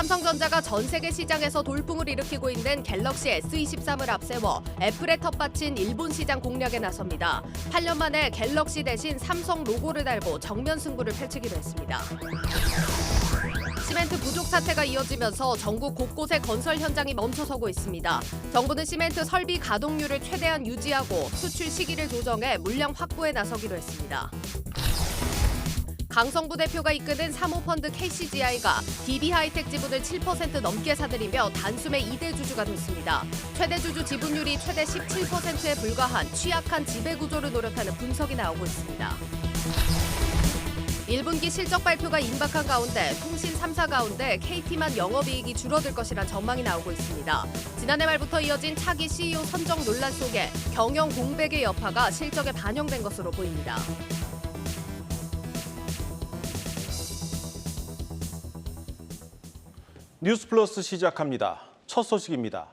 삼성전자가 전 세계 시장에서 돌풍을 일으키고 있는 갤럭시 S23을 앞세워 애플의 텃밭인 일본 시장 공략에 나섭니다. 8년 만에 갤럭시 대신 삼성 로고를 달고 정면 승부를 펼치기로 했습니다. 시멘트 부족 사태가 이어지면서 전국 곳곳의 건설 현장이 멈춰서고 있습니다. 정부는 시멘트 설비 가동률을 최대한 유지하고 수출 시기를 조정해 물량 확보에 나서기로 했습니다. 강성부 대표가 이끄는 사모펀드 KCGI가 DB하이텍 지분을 7% 넘게 사들이며 단숨에 2대 주주가 됐습니다. 최대 주주 지분율이 최대 17%에 불과한 취약한 지배구조를 노렸다는 분석이 나오고 있습니다. 1분기 실적 발표가 임박한 가운데 통신 3사 가운데 KT만 영업이익이 줄어들 것이란 전망이 나오고 있습니다. 지난해 말부터 이어진 차기 CEO 선정 논란 속에 경영 공백의 여파가 실적에 반영된 것으로 보입니다. 뉴스플러스 시작합니다. 첫 소식입니다.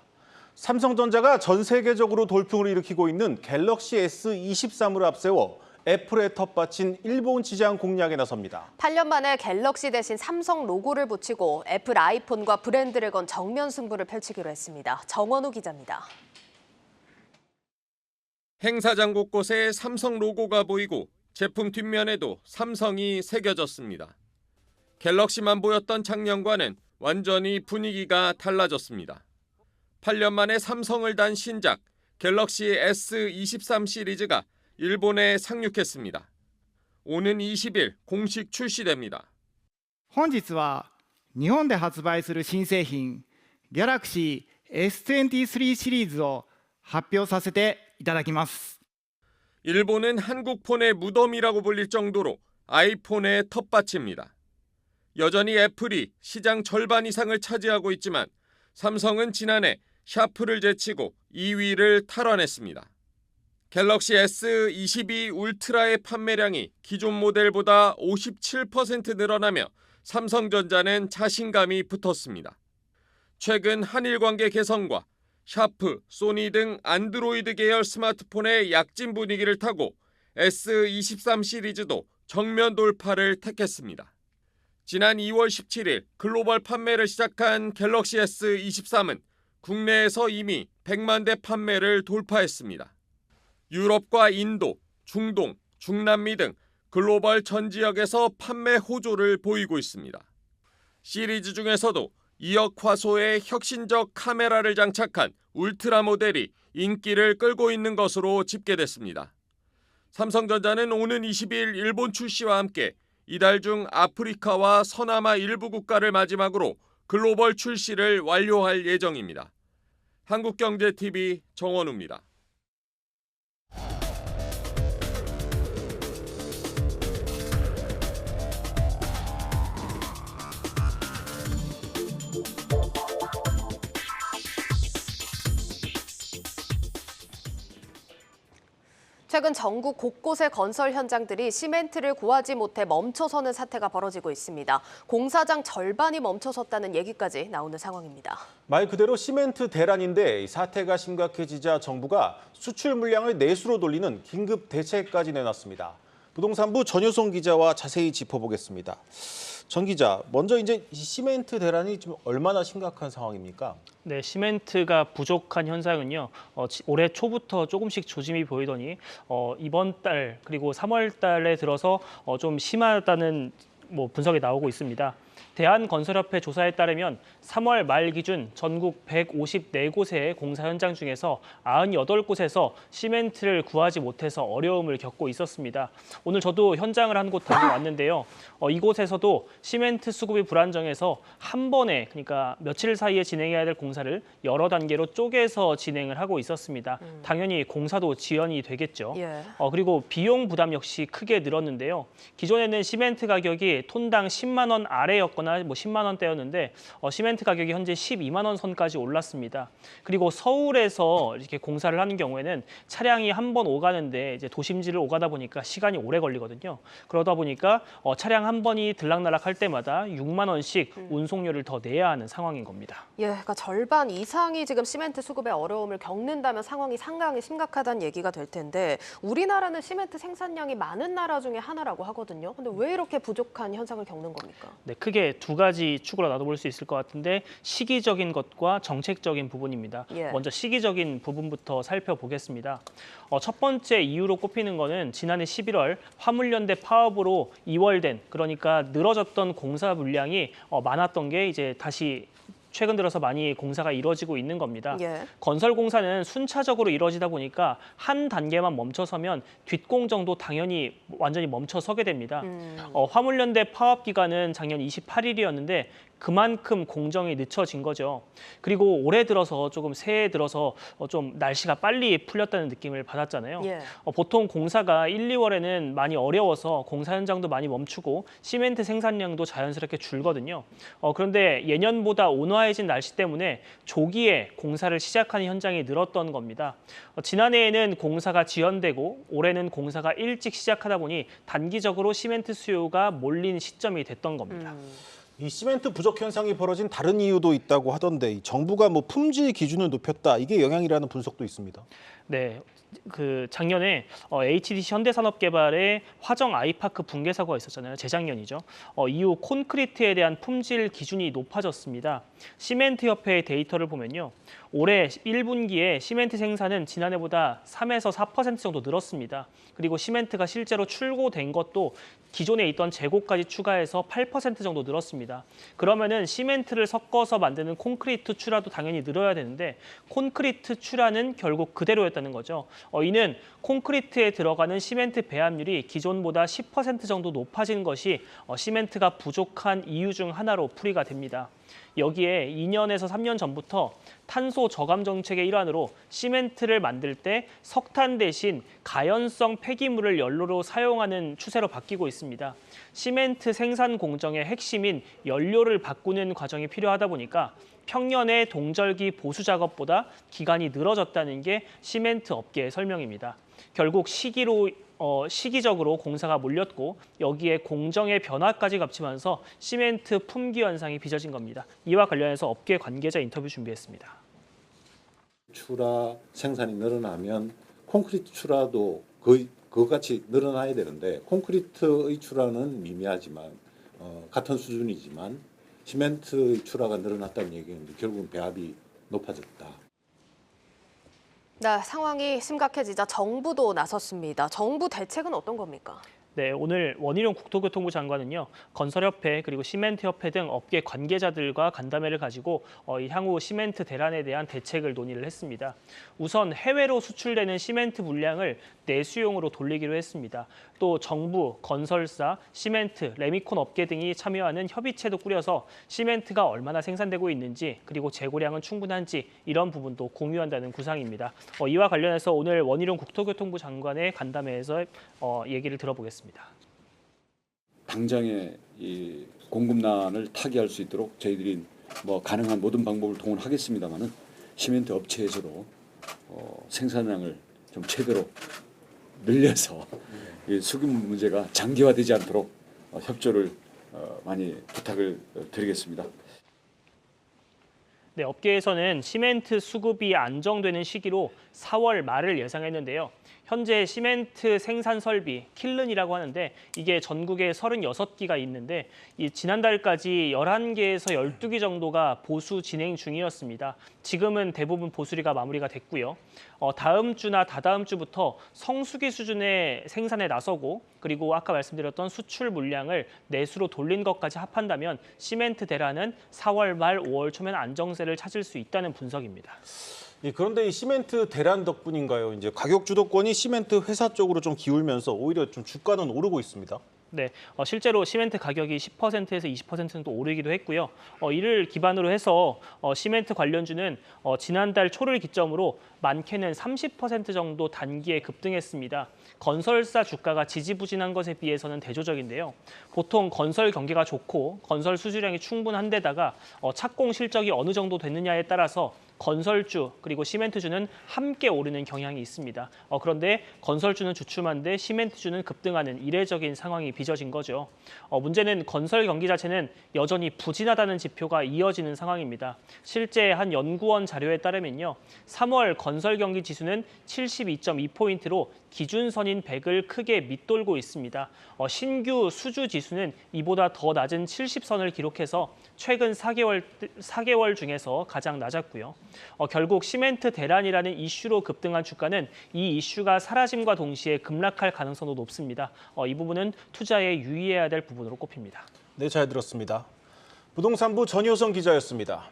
삼성전자가 전 세계적으로 돌풍을 일으키고 있는 갤럭시 S23을 앞세워 애플의 텃밭인 일본 시장 공략에 나섭니다. 8년 만에 갤럭시 대신 삼성 로고를 붙이고 애플 아이폰과 브랜드를 건 정면 승부를 펼치기로 했습니다. 정원우 기자입니다. 행사장 곳곳에 삼성 로고가 보이고 제품 뒷면에도 삼성이 새겨졌습니다. 갤럭시만 보였던 작년과는 완전히 분위기가 달라졌습니다. 8년 만에 삼성을 단 신작 갤럭시 S23 시리즈가 일본에 상륙했습니다. 오는 20일 공식 출시됩니다. 本日は日本で発売する新製品 Galaxy S23 シリーズを発表させていただきます。 일본은 한국폰의 무덤이라고 불릴 정도로 아이폰의 텃밭입니다. 여전히 애플이 시장 절반 이상을 차지하고 있지만 삼성은 지난해 샤프를 제치고 2위를 탈환했습니다. 갤럭시 S22 울트라의 판매량이 기존 모델보다 57% 늘어나며 삼성전자는 자신감이 붙었습니다. 최근 한일 관계 개선과 샤프, 소니 등 안드로이드 계열 스마트폰의 약진 분위기를 타고 S23 시리즈도 정면 돌파를 택했습니다. 지난 2월 17일 글로벌 판매를 시작한 갤럭시 S23은 국내에서 이미 100만 대 판매를 돌파했습니다. 유럽과 인도, 중동, 중남미 등 글로벌 전 지역에서 판매 호조를 보이고 있습니다. 시리즈 중에서도 2억 화소의 혁신적 카메라를 장착한 울트라 모델이 인기를 끌고 있는 것으로 집계됐습니다. 삼성전자는 오는 20일 일본 출시와 함께 이달 중 아프리카와 서남아 일부 국가를 마지막으로 글로벌 출시를 완료할 예정입니다. 한국경제TV 정원우입니다. 최근 전국 곳곳의 건설 현장들이 시멘트를 구하지 못해 멈춰서는 사태가 벌어지고 있습니다. 공사장 절반이 멈춰섰다는 얘기까지 나오는 상황입니다. 말 그대로 시멘트 대란인데 사태가 심각해지자 정부가 수출 물량을 내수로 돌리는 긴급 대책까지 내놨습니다. 부동산부 전효송 기자와 자세히 짚어보겠습니다. 전 기자, 먼저 이제 이 시멘트 대란이 좀 얼마나 심각한 상황입니까? 네, 시멘트가 부족한 현상은요. 올해 초부터 조금씩 조짐이 보이더니 이번 달 그리고 3월 달에 들어서 좀 심하다는 분석이 나오고 있습니다. 대한건설협회 조사에 따르면 3월 말 기준 전국 154곳의 공사 현장 중에서 98곳에서 시멘트를 구하지 못해서 어려움을 겪고 있었습니다. 오늘 저도 현장을 한 곳 다녀왔는데요. 이곳에서도 시멘트 수급이 불안정해서 한 번에 그러니까 며칠 사이에 진행해야 될 공사를 여러 단계로 쪼개서 진행을 하고 있었습니다. 당연히 공사도 지연이 되겠죠. 예. 그리고 비용 부담 역시 크게 늘었는데요. 기존에는 시멘트 가격이 톤당 10만 원 아래였거나 10만 원대였는데 시멘트 가격이 현재 12만 원 선까지 올랐습니다. 그리고 서울에서 이렇게 공사를 하는 경우에는 차량이 한 번 오가는데 이제 도심지를 오가다 보니까 시간이 오래 걸리거든요. 그러다 보니까 차량 한 번이 들락날락할 때마다 6만 원씩 운송료를 더 내야 하는 상황인 겁니다. 예, 그러니까 절반 이상이 지금 시멘트 수급에 어려움을 겪는다면 상황이 상당히 심각하다는 얘기가 될 텐데 우리나라는 시멘트 생산량이 많은 나라 중에 하나라고 하거든요. 근데 왜 이렇게 부족한 현상을 겪는 겁니까? 네, 크게 크게 두 가지 축으로 나눠볼 수 있을 것 같은데 시기적인 것과 정책적인 부분입니다. 예. 먼저 시기적인 부분부터 살펴보겠습니다. 첫 번째 이유로 꼽히는 거는 지난해 11월 화물연대 파업으로 2월된 그러니까 늘어졌던 공사 물량이 많았던 게 이제 다시 최근 들어서 많이 공사가 이루어지고 있는 겁니다. 예. 건설 공사는 순차적으로 이루어지다 보니까 한 단계만 멈춰서면 뒷공정도 당연히 완전히 멈춰서게 됩니다. 화물연대 파업 기간은 작년 28일이었는데 그만큼 공정이 늦춰진 거죠. 그리고 올해 들어서 조금 새해 들어서 좀 날씨가 빨리 풀렸다는 느낌을 받았잖아요. 예. 보통 공사가 1, 2월에는 많이 어려워서 공사 현장도 많이 멈추고 시멘트 생산량도 자연스럽게 줄거든요. 그런데 예년보다 온화해진 날씨 때문에 조기에 공사를 시작하는 현장이 늘었던 겁니다. 지난해에는 공사가 지연되고 올해는 공사가 일찍 시작하다 보니 단기적으로 시멘트 수요가 몰린 시점이 됐던 겁니다. 이 시멘트 부족 현상이 벌어진 다른 이유도 있다고 하던데 이 정부가 뭐 품질 기준을 높였다 이게 영향이라는 분석도 있습니다. 네, 작년에 HDC 현대산업개발의 화정 아이파크 붕괴 사고가 있었잖아요. 재작년이죠. 이후 콘크리트에 대한 품질 기준이 높아졌습니다. 시멘트협회의 데이터를 보면요. 올해 1분기에 시멘트 생산은 지난해보다 3에서 4% 정도 늘었습니다. 그리고 시멘트가 실제로 출고된 것도 기존에 있던 재고까지 추가해서 8% 정도 늘었습니다. 그러면은 시멘트를 섞어서 만드는 콘크리트 추라도 당연히 늘어야 되는데 콘크리트 추라는 결국 그대로였다는 거죠. 이는 콘크리트에 들어가는 시멘트 배합률이 기존보다 10% 정도 높아진 것이 시멘트가 부족한 이유 중 하나로 풀이가 됩니다. 여기에 2년에서 3년 전부터 탄소 저감 정책의 일환으로 시멘트를 만들 때 석탄 대신 가연성 폐기물을 연료로 사용하는 추세로 바뀌고 있습니다. 시멘트 생산 공정의 핵심인 연료를 바꾸는 과정이 필요하다 보니까 평년의 동절기 보수 작업보다 기간이 늘어졌다는 게 시멘트 업계의 설명입니다. 결국 시기적으로 공사가 몰렸고 여기에 공정의 변화까지 겹치면서 시멘트 품귀 현상이 빚어진 겁니다. 이와 관련해서 업계 관계자 인터뷰 준비했습니다. 추라 생산이 늘어나면 콘크리트 추라도 거의 그것같이 늘어나야 되는데 콘크리트의 추라는 미미하지만 같은 수준이지만 시멘트의 추라가 늘어났다는 얘기는 결국은 배합이 높아졌다. 네, 상황이 심각해지자 정부도 나섰습니다. 정부 대책은 어떤 겁니까? 네, 오늘 원희룡 국토교통부 장관은요, 건설협회 그리고 시멘트협회 등 업계 관계자들과 간담회를 가지고 향후 시멘트 대란에 대한 대책을 논의를 했습니다. 우선 해외로 수출되는 시멘트 물량을 내수용으로 돌리기로 했습니다. 또 정부, 건설사, 시멘트, 레미콘 업계 등이 참여하는 협의체도 꾸려서 시멘트가 얼마나 생산되고 있는지 그리고 재고량은 충분한지 이런 부분도 공유한다는 구상입니다. 이와 관련해서 오늘 원희룡 국토교통부 장관의 간담회에서 얘기를 들어보겠습니다. 당장의 이 공급난을 타개할 수 있도록 저희들이 가능한 모든 방법을 동원하겠습니다만은 시멘트 업체에서도 생산량을 좀 최대로 늘려서 이 수급 문제가 장기화되지 않도록 협조를 많이 부탁을 드리겠습니다. 네, 업계에서는 시멘트 수급이 안정되는 시기로 4월 말을 예상했는데요. 현재 시멘트 생산 설비, 킬른이라고 하는데 이게 전국에 36기가 있는데 지난달까지 11개에서 12기 정도가 보수 진행 중이었습니다. 지금은 대부분 보수리가 마무리가 됐고요. 다음 주나 다다음 주부터 성수기 수준의 생산에 나서고 그리고 아까 말씀드렸던 수출 물량을 내수로 돌린 것까지 합한다면 시멘트 대란은 4월 말 5월 초면 안정세를 찾을 수 있다는 분석입니다. 예, 그런데 이 시멘트 대란 덕분인가요? 이제 가격 주도권이 시멘트 회사 쪽으로 좀 기울면서 오히려 좀 주가는 오르고 있습니다. 네, 실제로 시멘트 가격이 10%에서 20% 정도 오르기도 했고요. 이를 기반으로 해서 시멘트 관련주는 지난달 초를 기점으로 많게는 30% 정도 단기에 급등했습니다. 건설사 주가가 지지부진한 것에 비해서는 대조적인데요. 보통 건설 경기가 좋고 건설 수주량이 충분한 데다가 착공 실적이 어느 정도 됐느냐에 따라서 건설주 그리고 시멘트주는 함께 오르는 경향이 있습니다. 그런데 건설주는 주춤한데 시멘트주는 급등하는 이례적인 상황이 빚어진 거죠. 문제는 건설 경기 자체는 여전히 부진하다는 지표가 이어지는 상황입니다. 실제 한 연구원 자료에 따르면요. 3월 건설 경기 지수는 72.2포인트로 기준선인 100을 크게 밑돌고 있습니다. 신규 수주 지수는 이보다 더 낮은 70선을 기록해서 최근 4개월 중에서 가장 낮았고요. 결국 시멘트 대란이라는 이슈로 급등한 주가는 이 이슈가 사라짐과 동시에 급락할 가능성도 높습니다. 이 부분은 투자에 유의해야 될 부분으로 꼽힙니다. 네, 잘 들었습니다. 부동산부 전효성 기자였습니다.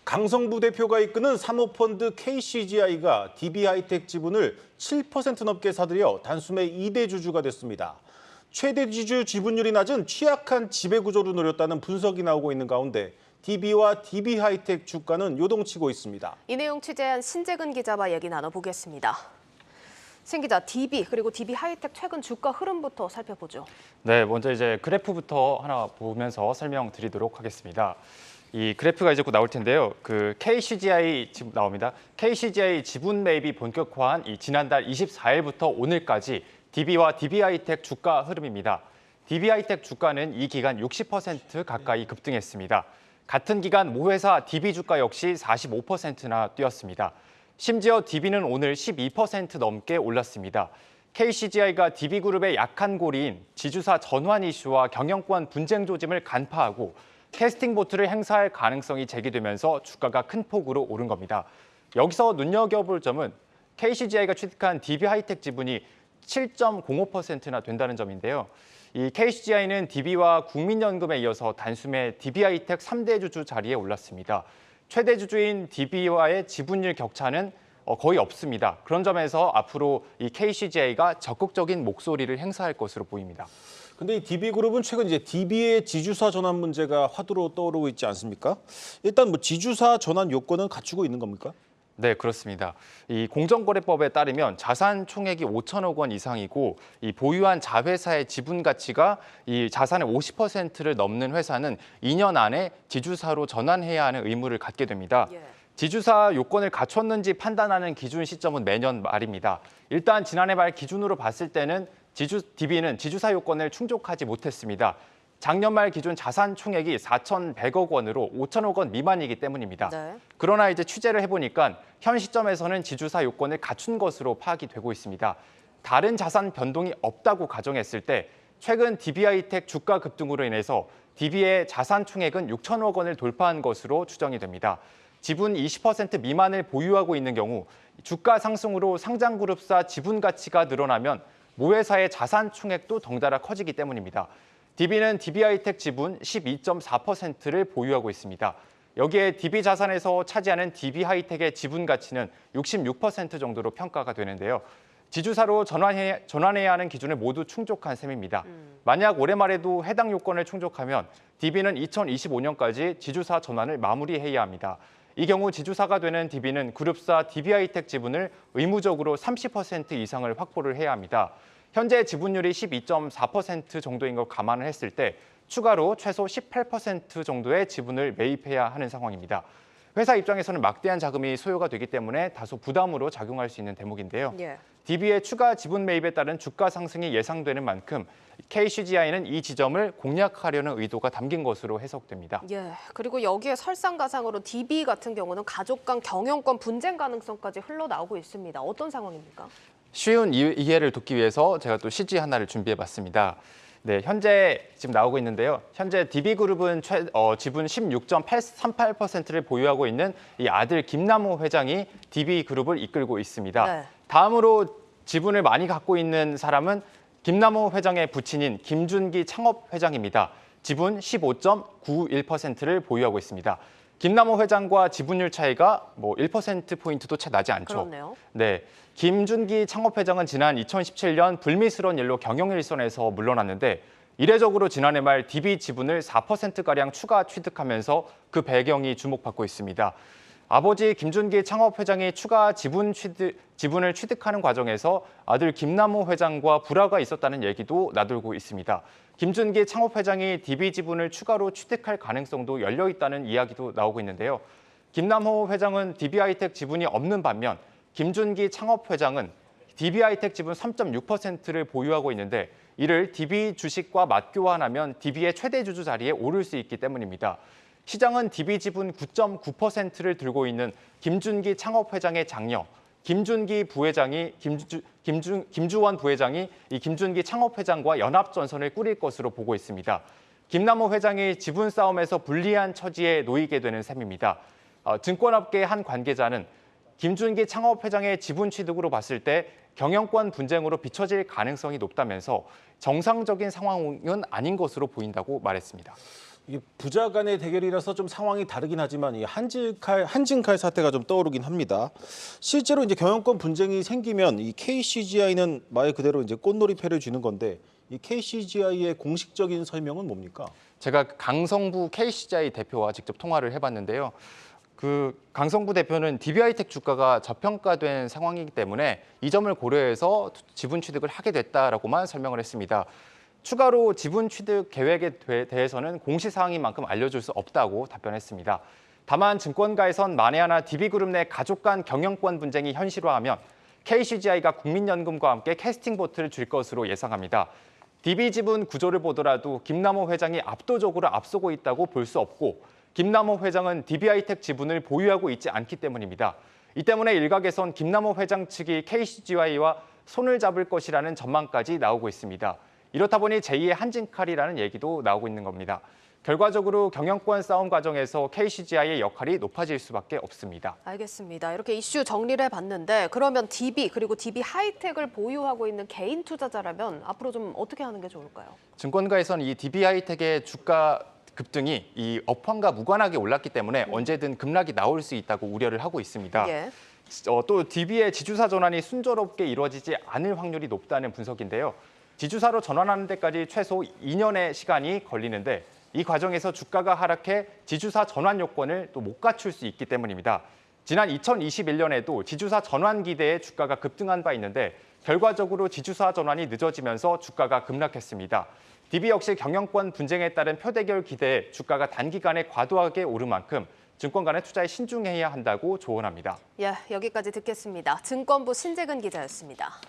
강성부 대표가 이끄는 사모펀드 KCGI가 DB하이텍 지분을 7% 넘게 사들여 단숨에 2대 주주가 됐습니다. 최대 주주 지분율이 낮은 취약한 지배구조를 노렸다는 분석이 나오고 있는 가운데 DB와 DB하이텍 주가는 요동치고 있습니다. 이 내용 취재한 신재근 기자와 얘기 나눠보겠습니다. 신 기자, DB 그리고 DB하이텍 최근 주가 흐름부터 살펴보죠. 네, 먼저 이제 그래프부터 하나 보면서 설명드리도록 하겠습니다. 이 그래프가 이제 곧 나올 텐데요. 그 KCGI 지분 나옵니다. KCGI 지분 매입이 본격화한 이 지난달 24일부터 오늘까지 DB와 DB하이텍 주가 흐름입니다. DB하이텍 주가는 이 기간 60% 가까이 급등했습니다. 같은 기간 모회사 DB 주가 역시 45%나 뛰었습니다. 심지어 DB는 오늘 12% 넘게 올랐습니다. KCGI가 DB그룹의 약한 고리인 지주사 전환 이슈와 경영권 분쟁 조짐을 간파하고 캐스팅 보트를 행사할 가능성이 제기되면서 주가가 큰 폭으로 오른 겁니다. 여기서 눈여겨볼 점은 KCGI가 취득한 DB하이텍 지분이 7.05%나 된다는 점인데요. 이 KCGI는 DB와 국민연금에 이어서 단숨에 DB하이텍 3대 주주 자리에 올랐습니다. 최대 주주인 DB와의 지분율 격차는 거의 없습니다. 그런 점에서 앞으로 이 KCGI가 적극적인 목소리를 행사할 것으로 보입니다. 근데 이 DB그룹은 최근 이제 DB의 지주사 전환 문제가 화두로 떠오르고 있지 않습니까? 일단 뭐 지주사 전환 요건은 갖추고 있는 겁니까? 네, 그렇습니다. 이 공정거래법에 따르면 자산 총액이 5천억 원 이상이고 이 보유한 자회사의 지분 가치가 이 자산의 50%를 넘는 회사는 2년 안에 지주사로 전환해야 하는 의무를 갖게 됩니다. 지주사 요건을 갖췄는지 판단하는 기준 시점은 매년 말입니다. 일단 지난해 말 기준으로 봤을 때는 DB는 지주사 요건을 충족하지 못했습니다. 작년 말 기준 자산 총액이 4,100억 원으로 5천억 원 미만이기 때문입니다. 네. 그러나 이제 취재를 해보니까 현 시점에서는 지주사 요건을 갖춘 것으로 파악이 되고 있습니다. 다른 자산 변동이 없다고 가정했을 때 최근 DB하이텍 주가 급등으로 인해서 DB의 자산 총액은 6천억 원을 돌파한 것으로 추정이 됩니다. 지분 20% 미만을 보유하고 있는 경우 주가 상승으로 상장그룹사 지분 가치가 늘어나면 모회사의 자산 총액도 덩달아 커지기 때문입니다. DB는 DB하이텍 지분 12.4%를 보유하고 있습니다. 여기에 DB 자산에서 차지하는 DB하이텍의 지분 가치는 66% 정도로 평가가 되는데요. 지주사로 전환해야 하는 기준을 모두 충족한 셈입니다. 만약 올해 말에도 해당 요건을 충족하면 DB는 2025년까지 지주사 전환을 마무리해야 합니다. 이 경우 지주사가 되는 DB는 그룹사 DB하이텍 지분을 의무적으로 30% 이상을 확보를 해야 합니다. 현재 지분율이 12.4% 정도인 걸 감안을 했을 때 추가로 최소 18% 정도의 지분을 매입해야 하는 상황입니다. 회사 입장에서는 막대한 자금이 소요가 되기 때문에 다소 부담으로 작용할 수 있는 대목인데요. DB의 추가 지분 매입에 따른 주가 상승이 예상되는 만큼 KCGI는 이 지점을 공략하려는 의도가 담긴 것으로 해석됩니다. 그리고 여기에 설상가상으로 DB 같은 경우는 가족 간 경영권 분쟁 가능성까지 흘러나오고 있습니다. 어떤 상황입니까? 쉬운 이해를 돕기 위해서 제가 또 CG 하나를 준비해봤습니다. 네, 현재 지금 나오고 있는데요. 현재 DB그룹은 지분 16.38%를 보유하고 있는 이 아들 김남호 회장이 DB그룹을 이끌고 있습니다. 다음으로 지분을 많이 갖고 있는 사람은 김남호 회장의 부친인 김준기 창업회장입니다. 지분 15.91%를 보유하고 있습니다. 김남호 회장과 지분율 차이가 1%포인트도 채 나지 않죠. 그렇네요. 네, 김준기 창업회장은 지난 2017년 불미스러운 일로 경영일선에서 물러났는데 이례적으로 지난해 말 DB 지분을 4%가량 추가 취득하면서 그 배경이 주목받고 있습니다. 아버지 김준기 창업회장이 추가 지분을 취득하는 과정에서 아들 김남호 회장과 불화가 있었다는 얘기도 나돌고 있습니다. 김준기 창업회장이 DB 지분을 추가로 취득할 가능성도 열려 있다는 이야기도 나오고 있는데요. 김남호 회장은 DB하이텍 지분이 없는 반면 김준기 창업회장은 DB하이텍 지분 3.6%를 보유하고 있는데 이를 DB 주식과 맞교환하면 DB의 최대 주주 자리에 오를 수 있기 때문입니다. 시장은 DB 지분 9.9%를 들고 있는 김준기 창업회장의 장녀, 김준기 부회장이 김주원 부회장이 이 김준기 창업회장과 연합전선을 꾸릴 것으로 보고 있습니다. 김남호 회장이 지분 싸움에서 불리한 처지에 놓이게 되는 셈입니다. 증권업계의 한 관계자는 김준기 창업회장의 지분 취득으로 봤을 때 경영권 분쟁으로 비춰질 가능성이 높다면서 정상적인 상황은 아닌 것으로 보인다고 말했습니다. 이게 부자 간의 대결이라서 좀 상황이 다르긴 하지만 이 한진칼 사태가 좀 떠오르긴 합니다. 실제로 이제 경영권 분쟁이 생기면 이 KCGI는 말 그대로 이제 꽃놀이패를 쥐는 건데 이 KCGI의 공식적인 설명은 뭡니까? 제가 강성부 KCGI 대표와 직접 통화를 해봤는데요. 강성부 대표는 DB하이텍 주가가 저평가된 상황이기 때문에 이 점을 고려해서 지분 취득을 하게 됐다라고만 설명을 했습니다. 추가로 지분 취득 계획에 대해서는 공시사항인 만큼 알려줄 수 없다고 답변했습니다. 다만 증권가에선 만에 하나 DB그룹 내 가족 간 경영권 분쟁이 현실화하면 KCGI가 국민연금과 함께 캐스팅 보트를 줄 것으로 예상합니다. DB 지분 구조를 보더라도 김남호 회장이 압도적으로 앞서고 있다고 볼 수 없고 김남호 회장은 DB하이텍 지분을 보유하고 있지 않기 때문입니다. 이 때문에 일각에선 김남호 회장 측이 KCGI와 손을 잡을 것이라는 전망까지 나오고 있습니다. 이렇다 보니 제2의 한진칼이라는 얘기도 나오고 있는 겁니다. 결과적으로 경영권 싸움 과정에서 KCGI의 역할이 높아질 수밖에 없습니다. 알겠습니다. 이렇게 이슈 정리를 해봤는데 그러면 DB 그리고 DB하이텍을 보유하고 있는 개인 투자자라면 앞으로 좀 어떻게 하는 게 좋을까요? 증권가에서는 이 DB하이텍의 주가 급등이 이 업황과 무관하게 올랐기 때문에 언제든 급락이 나올 수 있다고 우려를 하고 있습니다. 예. 또 DB의 지주사 전환이 순조롭게 이루어지지 않을 확률이 높다는 분석인데요. 지주사로 전환하는 데까지 최소 2년의 시간이 걸리는데 이 과정에서 주가가 하락해 지주사 전환 요건을 또 못 갖출 수 있기 때문입니다. 지난 2021년에도 지주사 전환 기대에 주가가 급등한 바 있는데 결과적으로 지주사 전환이 늦어지면서 주가가 급락했습니다. DB 역시 경영권 분쟁에 따른 표대결 기대에 주가가 단기간에 과도하게 오른 만큼 증권간의 투자에 신중해야 한다고 조언합니다. 예, 여기까지 듣겠습니다. 증권부 신재근 기자였습니다.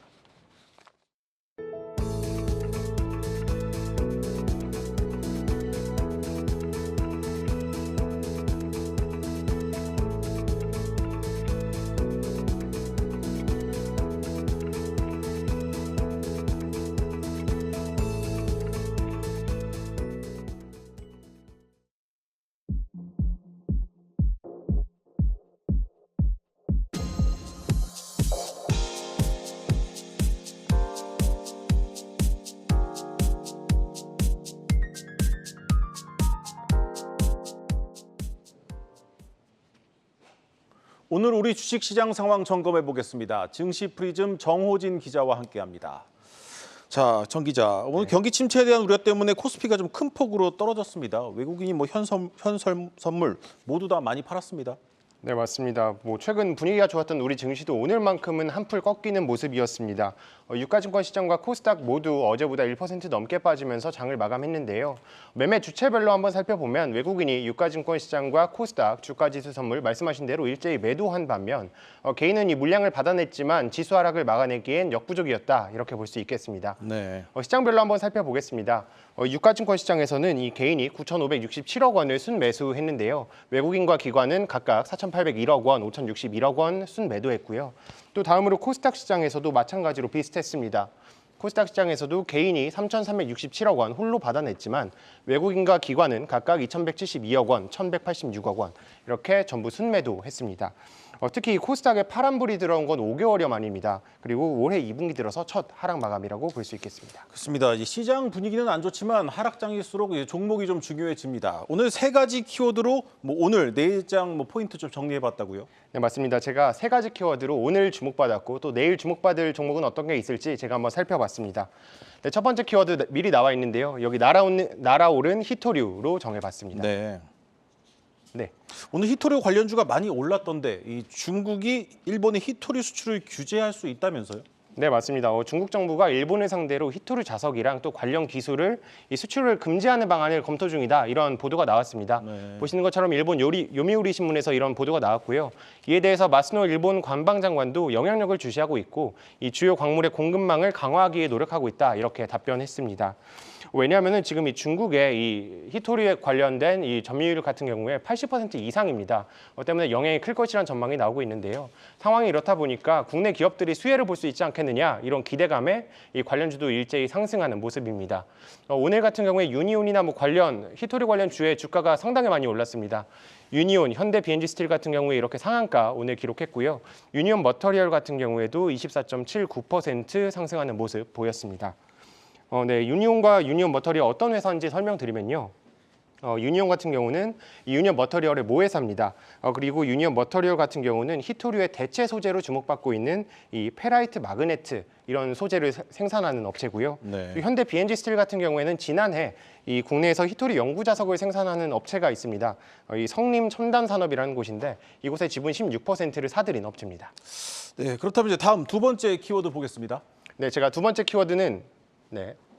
오늘 우리 주식시장 상황 점검해 보겠습니다. 증시 프리즘 정호진 기자와 함께합니다. 자, 정 기자, 오늘 경기 침체에 대한 우려 때문에 코스피가 좀 큰 폭으로 떨어졌습니다. 외국인이 현선물 모두 다 많이 팔았습니다. 네, 맞습니다. 최근 분위기가 좋았던 우리 증시도 오늘만큼은 한풀 꺾이는 모습이었습니다. 유가증권 시장과 코스닥 모두 어제보다 1% 넘게 빠지면서 장을 마감했는데요. 매매 주체별로 한번 살펴보면 외국인이 유가증권 시장과 코스닥 주가지수 선물 말씀하신 대로 일제히 매도한 반면 개인은 이 물량을 받아냈지만 지수 하락을 막아내기엔 역부족이었다 이렇게 볼 수 있겠습니다. 네. 시장별로 한번 살펴보겠습니다. 유가증권 시장에서는 이 개인이 9,567억 원을 순매수했는데요. 외국인과 기관은 각각 4,801억 원, 5,061억 원 순매도했고요. 또 다음으로 코스닥 시장에서도 마찬가지로 비슷했습니다. 코스닥 시장에서도 개인이 3,367억 원 홀로 받아냈지만 외국인과 기관은 각각 2,172억 원, 1,186억 원 이렇게 전부 순매도했습니다. 특히 코스닥에 파란불이 들어온 건 5개월여 만입니다. 그리고 올해 2분기 들어서 첫 하락 마감이라고 볼 수 있겠습니다. 그렇습니다. 시장 분위기는 안 좋지만 하락장일수록 종목이 좀 중요해집니다. 오늘 세 가지 키워드로 오늘 내일장 포인트 좀 정리해봤다고요? 네, 맞습니다. 제가 세 가지 키워드로 오늘 주목받았고 또 내일 주목받을 종목은 어떤 게 있을지 제가 한번 살펴봤습니다. 네, 첫 번째 키워드 미리 나와 있는데요. 여기 날아오른 히토류로 정해봤습니다. 네. 네. 오늘 히토류 관련주가 많이 올랐던데 이 중국이 일본의 히토류 수출을 규제할 수 있다면서요? 네, 맞습니다. 중국 정부가 일본을 상대로 히토류 자석이랑 또 관련 기술을 이 수출을 금지하는 방안을 검토 중이다. 이런 보도가 나왔습니다. 네. 보시는 것처럼 일본 요미우리 신문에서 이런 보도가 나왔고요. 이에 대해서 마스노 일본 관방장관도 영향력을 주시하고 있고 이 주요 광물의 공급망을 강화하기 위해 노력하고 있다. 이렇게 답변했습니다. 왜냐하면 지금 이 중국의 이 히토류에 관련된 이 점유율 같은 경우에 80% 이상입니다. 때문에 영향이 클 것이라는 전망이 나오고 있는데요. 상황이 이렇다 보니까 국내 기업들이 수혜를 볼 수 있지 않겠느냐 이런 기대감에 이 관련주도 일제히 상승하는 모습입니다. 오늘 같은 경우에 유니온이나 뭐 관련 히토류 관련 주의 주가가 상당히 많이 올랐습니다. 유니온, 현대 BNG 스틸 같은 경우에 이렇게 상한가 오늘 기록했고요. 유니온 머터리얼 같은 경우에도 24.79% 상승하는 모습 보였습니다. 네, 유니온과 유니온 머터리얼 어떤 회사인지 설명드리면요. 유니온 같은 경우는 이 유니온 머터리얼의 모회사입니다. 그리고 유니온 머터리얼 같은 경우는 히토류의 대체 소재로 주목받고 있는 이 페라이트 마그네트 이런 소재를 생산하는 업체고요. 네. 그리고 현대 BNG 스틸 같은 경우에는 지난해 이 국내에서 히토류 연구 자석을 생산하는 업체가 있습니다. 이 성림 첨단 산업이라는 곳인데 이곳의 지분 16%를 사들인 업체입니다. 네, 그렇다면 이제 다음 두 번째 키워드 보겠습니다. 네, 제가 두 번째 키워드는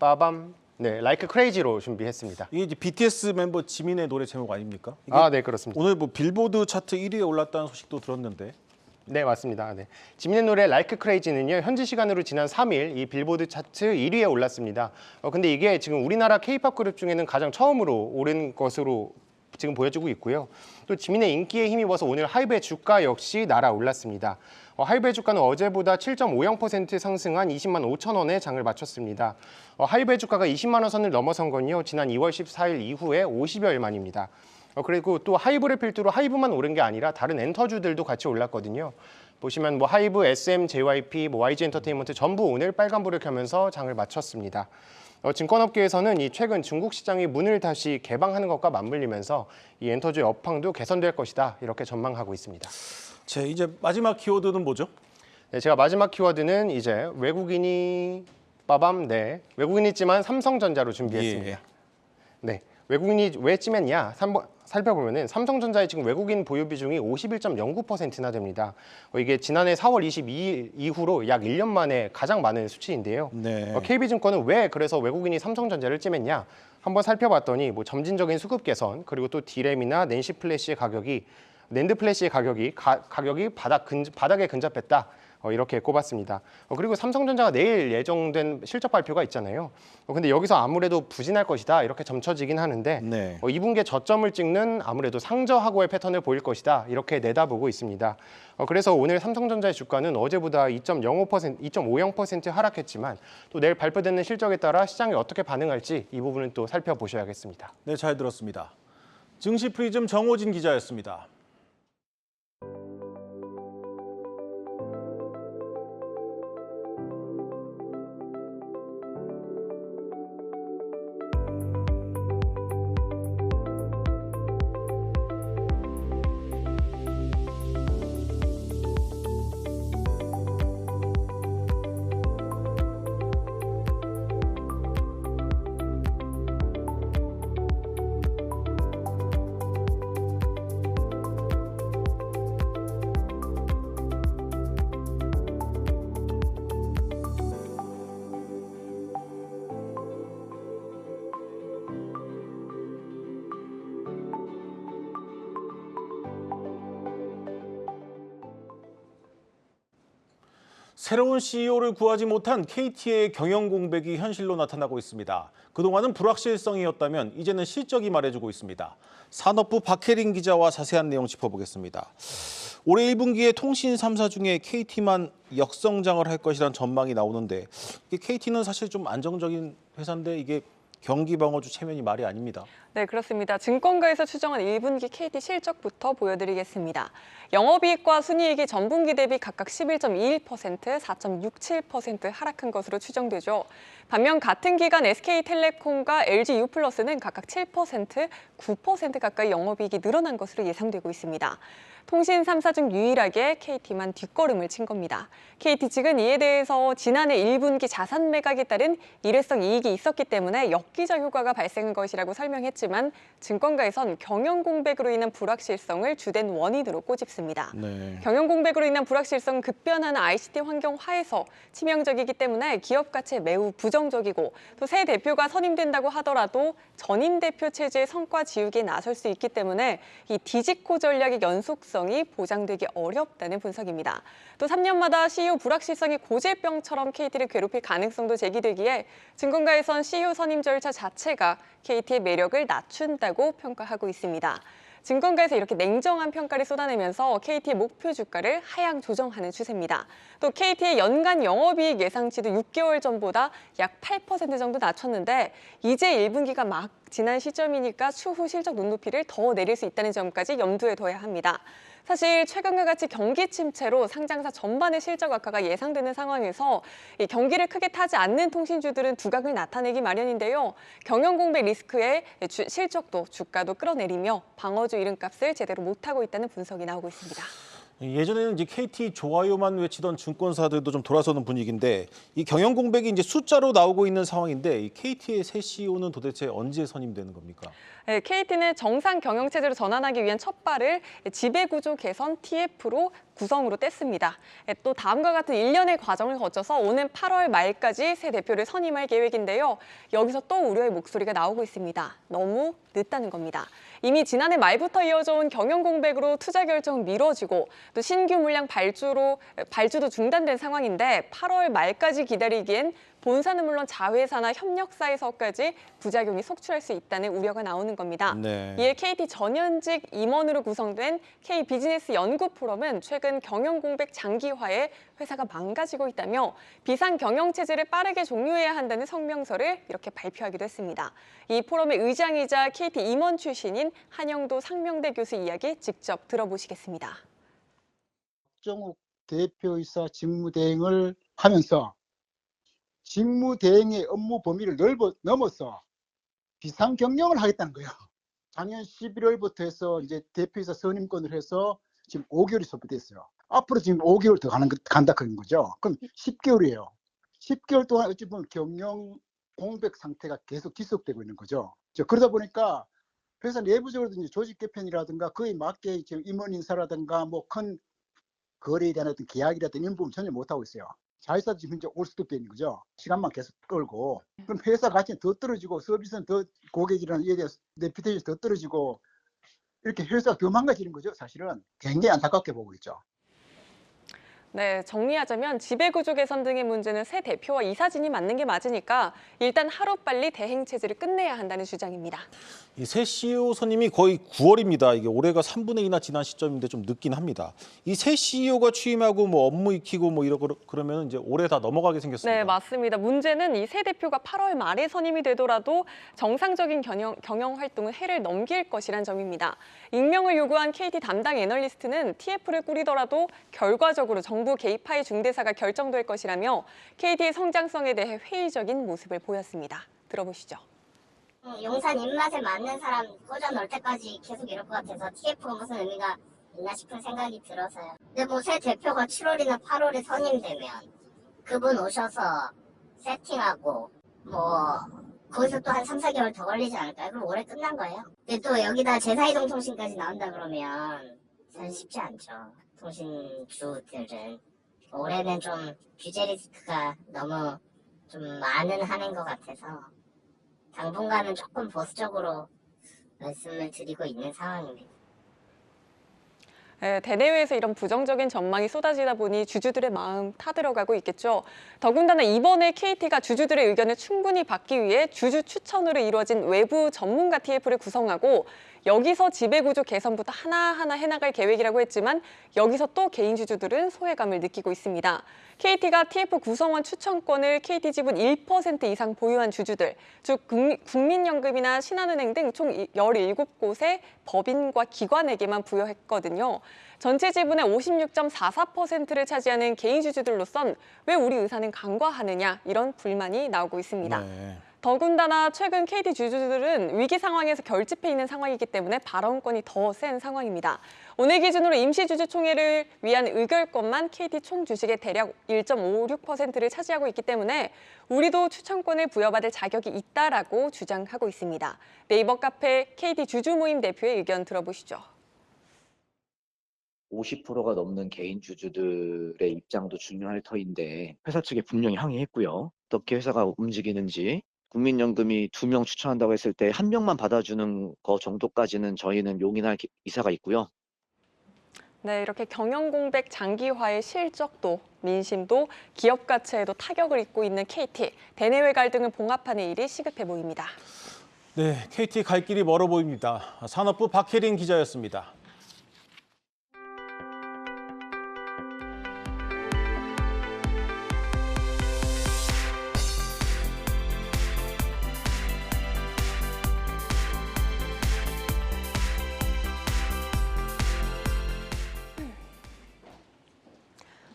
빠밤. Like Crazy로 준비했습니다. 이게 이제 BTS 멤버 지민의 노래 제목 아닙니까? 이게 네, 그렇습니다. 오늘 뭐 빌보드 차트 1위에 올랐다는 소식도 들었는데. 네, 맞습니다. 네. 지민의 노래 Like Crazy는요, 현지 시간으로 지난 3일 이 빌보드 차트 1위에 올랐습니다. 근데 이게 지금 우리나라 K-팝 그룹 중에는 가장 처음으로 오른 것으로 지금 보여지고 있고요. 또 지민의 인기에 힘입어서 오늘 하이브의 주가 역시 날아올랐습니다. 하이브의 주가는 어제보다 7.50% 상승한 20만 5천 원에 장을 마쳤습니다. 하이브의 주가가 20만 원 선을 넘어선 건요, 지난 2월 14일 이후에 50여일 만입니다. 그리고 또 하이브를 필두로 하이브만 오른 게 아니라 다른 엔터주들도 같이 올랐거든요. 보시면 뭐 하이브, SM, JYP, YG 엔터테인먼트 전부 오늘 빨간불을 켜면서 장을 마쳤습니다. 증권업계에서는 이 최근 중국 시장이 문을 다시 개방하는 것과 맞물리면서 이 엔터주의 업황도 개선될 것이다 이렇게 전망하고 있습니다. 자, 이제 마지막 키워드는 뭐죠? 네, 제가 마지막 키워드는 이제 외국인이지만 삼성전자로 준비했습니다. 예. 네, 외국인이 왜 찜했냐? 살펴보면은 삼성전자의 지금 외국인 보유 비중이 51.09%나 됩니다. 이게 지난해 4월 22일 이후로 약 1년 만에 가장 많은 수치인데요. 네. KB증권은 왜 그래서 외국인이 삼성전자를 찜했냐? 한번 살펴봤더니 뭐 점진적인 수급 개선, 그리고 또 디램이나 낸드 플래시의 가격이 바닥에 근접했다. 이렇게 꼽았습니다. 그리고 삼성전자가 내일 예정된 실적 발표가 있잖아요. 근데 여기서 아무래도 부진할 것이다 이렇게 점쳐지긴 하는데 네. 2분기에 저점을 찍는 아무래도 상저하고의 패턴을 보일 것이다 이렇게 내다보고 있습니다. 그래서 오늘 삼성전자의 주가는 어제보다 2.50% 하락했지만 또 내일 발표되는 실적에 따라 시장이 어떻게 반응할지 이 부분은 또 살펴보셔야겠습니다. 네, 잘 들었습니다. 증시 프리즘 정호진 기자였습니다. 새로운 CEO를 구하지 못한 KT의 경영 공백이 현실로 나타나고 있습니다. 그동안은 불확실성이었다면 이제는 실적이 말해주고 있습니다. 산업부 박혜린 기자와 자세한 내용 짚어보겠습니다. 올해 1분기에 통신 3사 중에 KT만 역성장을 할 것이라는 전망이 나오는데 KT는 사실 좀 안정적인 회사인데 이게 경기 방어주 체면이 말이 아닙니다. 네, 그렇습니다. 증권가에서 추정한 1분기 KT 실적부터 보여드리겠습니다. 영업이익과 순이익이 전분기 대비 각각 11.21%, 4.67% 하락한 것으로 추정되죠. 반면 같은 기간 SK텔레콤과 LG유플러스는 각각 7%, 9% 가까이 영업이익이 늘어난 것으로 예상되고 있습니다. 통신 3사 중 유일하게 KT만 뒷걸음을 친 겁니다. KT 측은 이에 대해서 지난해 1분기 자산 매각에 따른 일회성 이익이 있었기 때문에 역기저 효과가 발생한 것이라고 설명했지만 했지만 증권가에선 경영 공백으로 인한 불확실성을 주된 원인으로 꼬집습니다. 네. 경영 공백으로 인한 불확실성은 급변하는 ICT 환경 하에서 치명적이기 때문에 기업 가치에 매우 부정적이고 또 새 대표가 선임된다고 하더라도 전임 대표 체제의 성과 지우기에 나설 수 있기 때문에 이 디지코 전략의 연속성이 보장되기 어렵다는 분석입니다. 또 3년마다 CEO 불확실성이 고질병처럼 KT를 괴롭힐 가능성도 제기되기에 증권가에선 CEO 선임 절차 자체가 KT의 매력을 낮춘다고 평가하고 있습니다. 증권가에서 이렇게 냉정한 평가를 쏟아내면서 KT의 목표 주가를 하향 조정하는 추세입니다. 또 KT의 연간 영업이익 예상치도 6개월 전보다 약 8% 정도 낮췄는데 이제 1분기가 막 지난 시점이니까 추후 실적 눈높이를 더 내릴 수 있다는 점까지 염두에 둬야 합니다. 사실 최근과 같이 경기 침체로 상장사 전반의 실적 악화가 예상되는 상황에서 이 경기를 크게 타지 않는 통신주들은 두각을 나타내기 마련인데요. 경영 공백 리스크에 실적도 주가도 끌어내리며 방어주 이름값을 제대로 못하고 있다는 분석이 나오고 있습니다. 예전에는 이제 KT 좋아요만 외치던 증권사들도 좀 돌아서는 분위기인데 이 경영 공백이 이제 숫자로 나오고 있는 상황인데 이 KT의 새 CEO는 도대체 언제 선임되는 겁니까? 네, KT는 정상 경영 체제로 전환하기 위한 첫 발을 지배구조 개선 TF로 구성으로 뗐습니다. 또 다음과 같은 일련의 과정을 거쳐서 오는 8월 말까지 새 대표를 선임할 계획인데요. 여기서 또 우려의 목소리가 나오고 있습니다. 너무 늦다는 겁니다. 이미 지난해 말부터 이어져 온 경영 공백으로 투자 결정 미뤄지고 또 신규 물량 발주도 중단된 상황인데 8월 말까지 기다리기엔 본사는 물론 자회사나 협력사에서까지 부작용이 속출할 수 있다는 우려가 나오는 겁니다. 네. 이에 KT 전현직 임원으로 구성된 K비즈니스 연구 포럼은 최근 경영 공백 장기화에 회사가 망가지고 있다며 비상 경영 체제를 빠르게 종료해야 한다는 성명서를 이렇게 발표하기도 했습니다. 이 포럼의 의장이자 KT 임원 출신인 한영도 상명대 교수 이야기 직접 들어보시겠습니다. 박정욱 대표이사 직무대행을 하면서 직무대행의 업무 범위를 넘어서 비상경영을 하겠다는 거예요. 작년 11월부터 해서 이제 대표이사 선임권을 해서 지금 5개월이 소비됐어요. 앞으로 지금 5개월 더 간다 그런 거죠. 그럼 10개월이에요. 10개월 동안 어찌 보면 경영 공백 상태가 계속 지속되고 있는 거죠. 그러다 보니까 회사 내부적으로도 이제 조직 개편이라든가 그에 맞게 지금 임원 인사라든가 뭐 큰 거래에 대한 어떤 계약이라든가 이런 부분 전혀 못하고 있어요. 자회사도 지금 이제 올 수도 있는 거죠. 시간만 계속 끌고. 그럼 회사 가치는 더 떨어지고 서비스는 더 고객이라는 이에 대해서 레퓨테이션이 더 떨어지고 이렇게 회사가 더 망가지는 거죠. 사실은 굉장히 안타깝게 보고 있죠. 네, 정리하자면 지배구조 개선 등의 문제는 새 대표와 이사진이 맞는 게 맞으니까 일단 하루빨리 대행 체제를 끝내야 한다는 주장입니다. 이 새 CEO 선임이 거의 9월입니다. 이게 올해가 3분의 2나 지난 시점인데 좀 늦긴 합니다. 이 새 CEO가 취임하고 뭐 업무 익히고 뭐 그러면 이제 올해 다 넘어가게 생겼습니다. 네, 맞습니다. 문제는 이 새 대표가 8월 말에 선임이 되더라도 정상적인 경영 활동은 해를 넘길 것이란 점입니다. 임명을 요구한 KT 담당 애널리스트는 TF를 꾸리더라도 결과적으로 정부 개입하에 중대사가 결정될 것이라며 KT의 성장성에 대해 회의적인 모습을 보였습니다. 들어보시죠. 용산 입맛에 맞는 사람 꽂아 넣을 때까지 계속 이럴 것 같아서 TF가 무슨 의미가 있나 싶은 생각이 들어서요. 근데 뭐 새 대표가 7월이나 8월에 선임되면 그분 오셔서 세팅하고 뭐 거기서 또 한 3, 4개월 더 걸리지 않을까요? 그럼 올해 끝난 거예요. 근데 또 여기다 제사이동통신까지 나온다 그러면 사실 쉽지 않죠. 통신주들은 올해는 좀 규제 리스크가 너무 좀 많은 한 해인 것 같아서 당분간은 조금 보수적으로 말씀을 드리고 있는 상황입니다. 네, 대내외에서 이런 부정적인 전망이 쏟아지다 보니 주주들의 마음 타들어가고 있겠죠. 더군다나 이번에 KT가 주주들의 의견을 충분히 받기 위해 주주 추천으로 이루어진 외부 전문가 TF를 구성하고 여기서 지배구조 개선부터 하나하나 해나갈 계획이라고 했지만 여기서 또 개인 주주들은 소외감을 느끼고 있습니다. KT가 TF 구성원 추천권을 KT 지분 1% 이상 보유한 주주들, 즉 국민연금이나 신한은행 등 총 17곳의 법인과 기관에게만 부여했거든요. 전체 지분의 56.44%를 차지하는 개인 주주들로선 왜 우리 의사는 간과하느냐 이런 불만이 나오고 있습니다. 네. 더군다나 최근 KT 주주들은 위기 상황에서 결집해 있는 상황이기 때문에 발언권이 더 센 상황입니다. 오늘 기준으로 임시주주총회를 위한 의결권만 KT 총 주식의 대략 1.56%를 차지하고 있기 때문에 우리도 추천권을 부여받을 자격이 있다라고 주장하고 있습니다. 네이버 카페 KT 주주 모임 대표의 의견 들어보시죠. 50%가 넘는 개인 주주들의 입장도 중요할 터인데 회사 측에 분명히 항의했고요. 어떻게 회사가 움직이는지 국민연금이 2명 추천한다고 했을 때 1명만 받아주는 거 정도까지는 저희는 용인할 의사가 있고요. 네, 이렇게 경영 공백 장기화의 실적도 민심도 기업 가치에도 타격을 입고 있는 KT. 대내외 갈등을 봉합하는 일이 시급해 보입니다. 네, KT 갈 길이 멀어 보입니다. 산업부 박혜린 기자였습니다.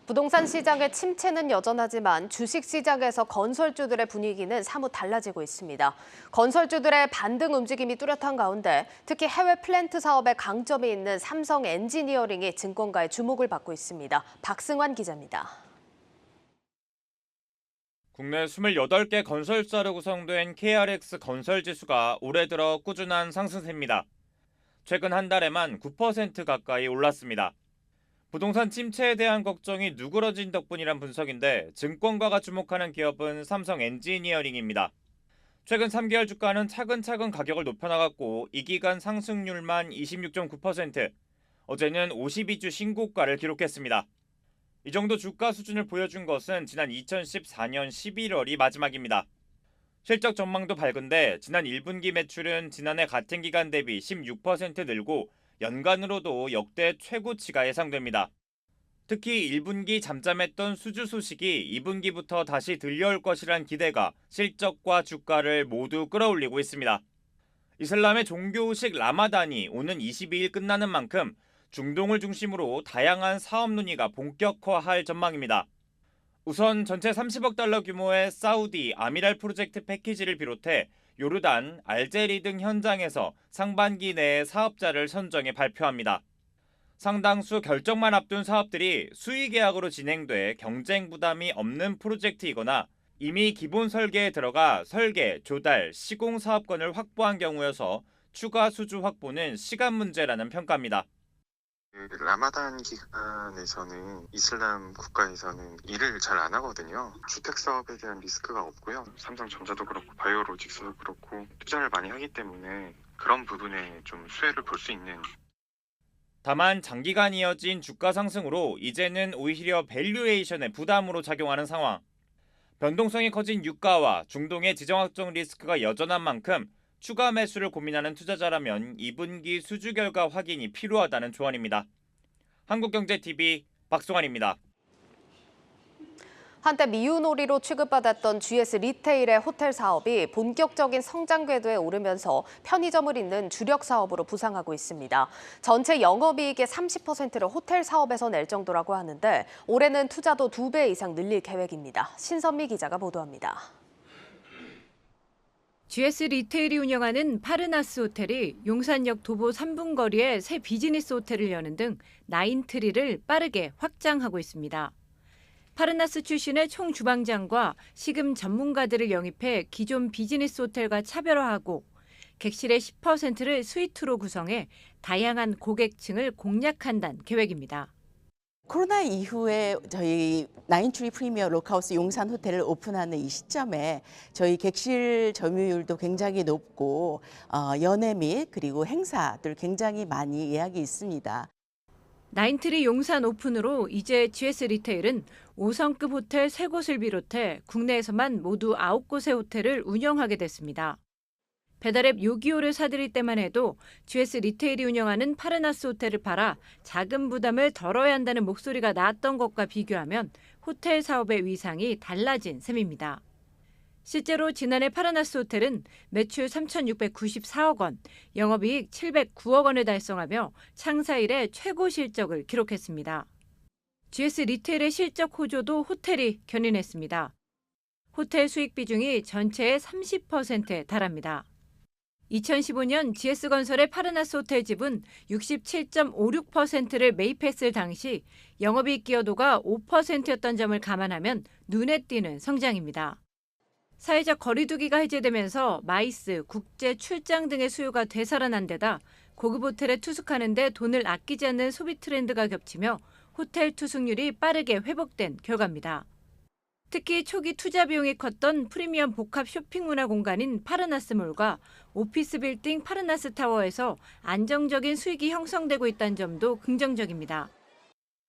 부동산 시장의 침체는 여전하지만 주식시장에서 건설주들의 분위기는 사뭇 달라지고 있습니다. 건설주들의 반등 움직임이 뚜렷한 가운데 특히 해외 플랜트 사업에 강점이 있는 삼성 엔지니어링이 증권가의 주목을 받고 있습니다. 박승환 기자입니다. 국내 28개 건설사로 구성된 KRX 건설지수가 올해 들어 꾸준한 상승세입니다. 최근 한 달에만 9% 가까이 올랐습니다. 부동산 침체에 대한 걱정이 누그러진 덕분이란 분석인데 증권가가 주목하는 기업은 삼성 엔지니어링입니다. 최근 3개월 주가는 차근차근 가격을 높여나갔고 이 기간 상승률만 26.9%, 어제는 52주 신고가를 기록했습니다. 이 정도 주가 수준을 보여준 것은 지난 2014년 11월이 마지막입니다. 실적 전망도 밝은데 지난 1분기 매출은 지난해 같은 기간 대비 16% 늘고 연간으로도 역대 최고치가 예상됩니다. 특히 1분기 잠잠했던 수주 소식이 2분기부터 다시 들려올 것이란 기대가 실적과 주가를 모두 끌어올리고 있습니다. 이슬람의 종교식 라마단이 오는 22일 끝나는 만큼 중동을 중심으로 다양한 사업 논의가 본격화할 전망입니다. 우선 전체 30억 달러 규모의 사우디 아미랄 프로젝트 패키지를 비롯해 요르단, 알제리 등 현장에서 상반기 내에 사업자를 선정해 발표합니다. 상당수 결정만 앞둔 사업들이 수의 계약으로 진행돼 경쟁 부담이 없는 프로젝트이거나 이미 기본 설계에 들어가 설계, 조달, 시공 사업권을 확보한 경우여서 추가 수주 확보는 시간 문제라는 평가입니다. 라마단 기간에서는 이슬람 국가에서는 일을 잘 안 하거든요. 주택 사업에 대한 리스크가 없고요. 삼성전자도 그렇고 바이오로직스도 그렇고 투자를 많이 하기 때문에 그런 부분에 좀 수혜를 볼 수 있는. 다만 장기간 이어진 주가 상승으로 이제는 오히려 밸류에이션의 부담으로 작용하는 상황. 변동성이 커진 유가와 중동의 지정 확정 리스크가 여전한 만큼 추가 매수를 고민하는 투자자라면 2분기 수주 결과 확인이 필요하다는 조언입니다. 한국경제TV 박승환입니다. 한때 미우놀이로 취급받았던 GS 리테일의 호텔 사업이 본격적인 성장 궤도에 오르면서 편의점을 잇는 주력 사업으로 부상하고 있습니다. 전체 영업이익의 30%를 호텔 사업에서 낼 정도라고 하는데 올해는 투자도 2배 이상 늘릴 계획입니다. 신선미 기자가 보도합니다. GS 리테일이 운영하는 파르나스 호텔이 용산역 도보 3분 거리에 새 비즈니스 호텔을 여는 등 나인트리를 빠르게 확장하고 있습니다. 파르나스 출신의 총 주방장과 식음 전문가들을 영입해 기존 비즈니스 호텔과 차별화하고 객실의 10%를 스위트로 구성해 다양한 고객층을 공략한다는 계획입니다. 코로나 이후에 저희 나인트리 프리미어 록하우스 용산 호텔을 오픈하는 이 시점에 저희 객실 점유율도 굉장히 높고 연회 및 그리고 행사들 굉장히 많이 예약이 있습니다. 나인트리 용산 오픈으로 이제 GS 리테일은 5성급 호텔 3곳을 비롯해 국내에서만 모두 9곳의 호텔을 운영하게 됐습니다. 배달앱 요기요를 사들일 때만 해도 GS 리테일이 운영하는 파르나스 호텔을 팔아 자금 부담을 덜어야 한다는 목소리가 나왔던 것과 비교하면 호텔 사업의 위상이 달라진 셈입니다. 실제로 지난해 파르나스 호텔은 매출 3,694억 원, 영업이익 709억 원을 달성하며 창사 이래 최고 실적을 기록했습니다. GS 리테일의 실적 호조도 호텔이 견인했습니다. 호텔 수익 비중이 전체의 30%에 달합니다. 2015년 GS건설의 파르나스 호텔 지분 67.56%를 매입했을 당시 영업이익 기여도가 5%였던 점을 감안하면 눈에 띄는 성장입니다. 사회적 거리두기가 해제되면서 마이스, 국제 출장 등의 수요가 되살아난 데다 고급 호텔에 투숙하는 데 돈을 아끼지 않는 소비 트렌드가 겹치며 호텔 투숙률이 빠르게 회복된 결과입니다. 특히 초기 투자 비용이 컸던 프리미엄 복합 쇼핑 문화 공간인 파르나스몰과 오피스 빌딩 파르나스 타워에서 안정적인 수익이 형성되고 있다는 점도 긍정적입니다.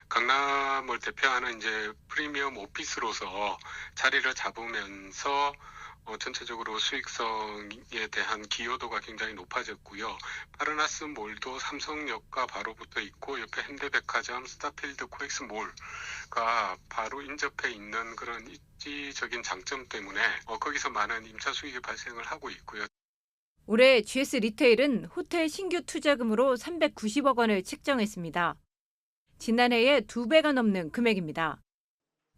강남을 대표하는 이제 프리미엄 오피스로서 자리를 잡으면서 전체적으로 수익성에 대한 기여도가 굉장히 높아졌고요. 파르나스 몰도 삼성역과 바로 붙어 있고 옆에 현대백화점, 스타필드 코엑스몰과 바로 인접해 있는 그런 입지적인 장점 때문에 거기서 많은 임차 수익이 발생을 하고 있고요. 올해 GS 리테일은 호텔 신규 투자금으로 390억 원을 책정했습니다. 지난해의 2배가 넘는 금액입니다.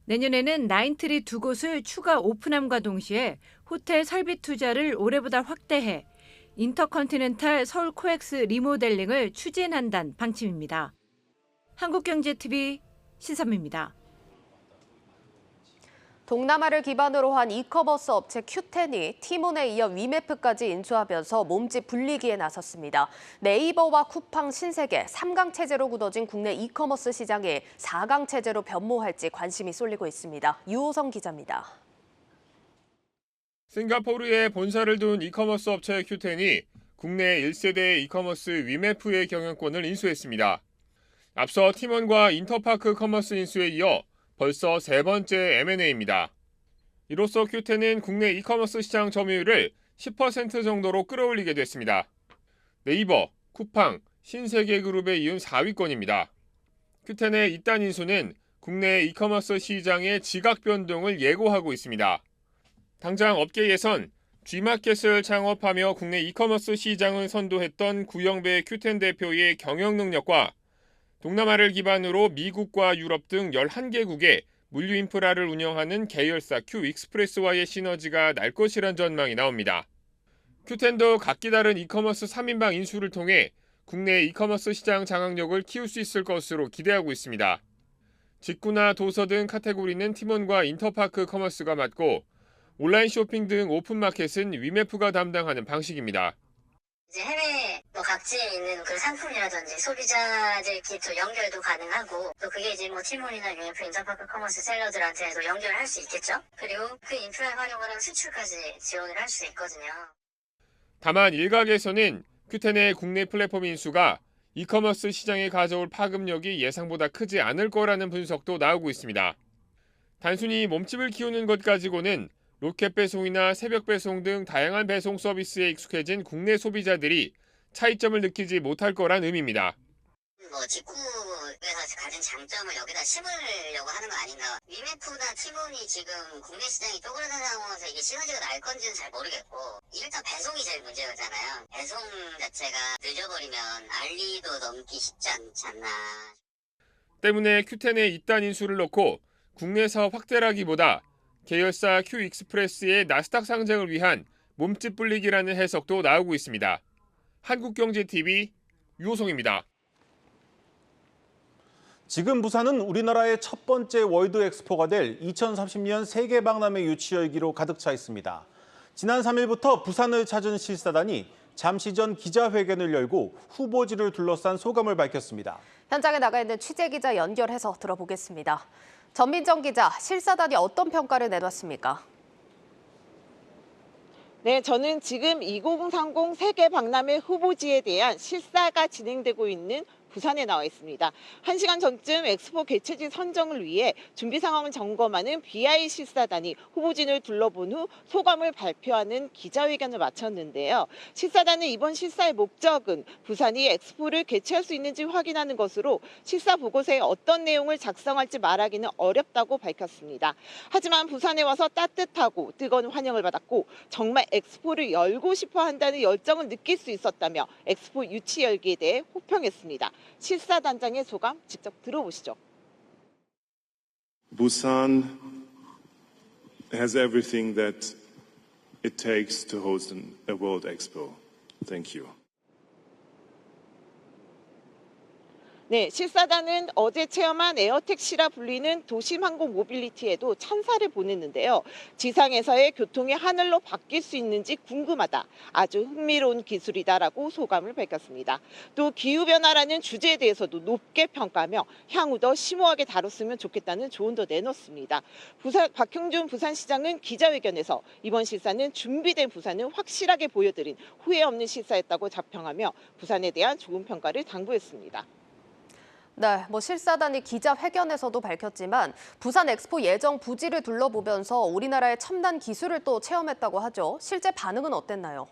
내년에는 나인트리 2곳을 추가 오픈함과 동시에 호텔 설비 투자를 올해보다 확대해 인터컨티넨탈 서울 코엑스 리모델링을 추진한다는 방침입니다. 한국경제TV 신선미입니다. 동남아를 기반으로 한 이커머스 업체 Q10이 티몬에 이어 위메프까지 인수하면서 몸집 불리기에 나섰습니다. 네이버와 쿠팡, 신세계, 3강 체제로 굳어진 국내 이커머스 시장에 4강 체제로 변모할지 관심이 쏠리고 있습니다. 유호성 기자입니다. 싱가포르에 본사를 둔 이커머스 업체 Q10이 국내 1세대 이커머스 위메프의 경영권을 인수했습니다. 앞서 티몬과 인터파크 커머스 인수에 이어 벌써 세 번째 M&A입니다. 이로써 Q10은 국내 이커머스 시장 점유율을 10% 정도로 끌어올리게 됐습니다. 네이버, 쿠팡, 신세계그룹에 이은 4위권입니다. Q10의 이딴 인수는 국내 이커머스 시장의 지각 변동을 예고하고 있습니다. 당장 업계에선 G마켓을 창업하며 국내 이커머스 시장을 선도했던 구영배 Q10 대표의 경영 능력과 동남아를 기반으로 미국과 유럽 등 11개국의 물류 인프라를 운영하는 계열사 Q익스프레스와의 시너지가 날 것이란 전망이 나옵니다. Q10도 각기 다른 이커머스 3인방 인수를 통해 국내 이커머스 시장 장악력을 키울 수 있을 것으로 기대하고 있습니다. 직구나 도서 등 카테고리는 티몬과 인터파크 커머스가 맡고 온라인 쇼핑 등 오픈마켓은 위메프가 담당하는 방식입니다. 이제 해외 각지에 있는 그 상품이라든지 소비자들끼리 또 연결도 가능하고 또 그게 이제 티몬이나 위메프, 인터파크 커머스 셀러들한테도 연결할 수 있겠죠. 그리고 그 인프라 활용을 하면 수출까지 지원을 할 수 있거든요. 다만 일각에서는 Q10의 국내 플랫폼 인수가 이커머스 시장에 가져올 파급력이 예상보다 크지 않을 거라는 분석도 나오고 있습니다. 단순히 몸집을 키우는 것 가지고는 로켓 배송이나 새벽 배송 등 다양한 배송 서비스에 익숙해진 국내 소비자들이 차이점을 느끼지 못할 거란 의미입니다. 직구에서 가진 장점을 여기다 심으려고 하는 거 아닌가. 위메프나 티몬이 지금 국내 시장이 쪼그라든 상황에서 이게 시너지가 날 건지는 잘 모르겠고 일단 배송이 제일 문제잖아요. 배송 자체가 늦어버리면 알리도 넘기 쉽지 않지 않나. 때문에 Q10의 이딴 인수를 놓고 국내 사업 확대라기보다 계열사 Q익스프레스의 나스닥 상장을 위한 몸집 불리기라는 해석도 나오고 있습니다. 한국경제TV 유호성입니다. 지금 부산은 우리나라의 첫 번째 월드 엑스포가 될 2030년 세계 박람회 유치 열기로 가득 차 있습니다. 지난 3일부터 부산을 찾은 실사단이 잠시 전 기자회견을 열고 후보지를 둘러싼 소감을 밝혔습니다. 현장에 나가 있는 취재기자 연결해서 들어보겠습니다. 전민정 기자, 실사단이 어떤 평가를 내놨습니까? 네, 저는 지금 2030 세계 박람회 후보지에 대한 실사가 진행되고 있는 부산에 나와 있습니다. 1시간 전쯤 엑스포 개최지 선정을 위해 준비 상황을 점검하는 BI 실사단이 후보진을 둘러본 후 소감을 발표하는 기자회견을 마쳤는데요. 실사단은 이번 실사의 목적은 부산이 엑스포를 개최할 수 있는지 확인하는 것으로 실사 보고서에 어떤 내용을 작성할지 말하기는 어렵다고 밝혔습니다. 하지만 부산에 와서 따뜻하고 뜨거운 환영을 받았고 정말 엑스포를 열고 싶어 한다는 열정을 느낄 수 있었다며 엑스포 유치 열기에 대해 호평했습니다. 실사단장의 소감 직접 들어보시죠. Busan has everything that it takes to host a World Expo. Thank you. 네, 실사단은 어제 체험한 에어택시라 불리는 도심 항공 모빌리티에도 찬사를 보냈는데요. 지상에서의 교통이 하늘로 바뀔 수 있는지 궁금하다. 아주 흥미로운 기술이다라고 소감을 밝혔습니다. 또 기후변화라는 주제에 대해서도 높게 평가하며 향후 더 심오하게 다뤘으면 좋겠다는 조언도 내놓습니다. 박형준 부산시장은 기자회견에서 이번 실사는 준비된 부산을 확실하게 보여드린 후회 없는 실사였다고 자평하며 부산에 대한 좋은 평가를 당부했습니다. 네, 실사단이 기자회견에서도 밝혔지만 부산 엑스포 예정 부지를 둘러보면서 우리나라의 첨단 기술을 또 체험했다고 하죠. 실제 반응은 어땠나요?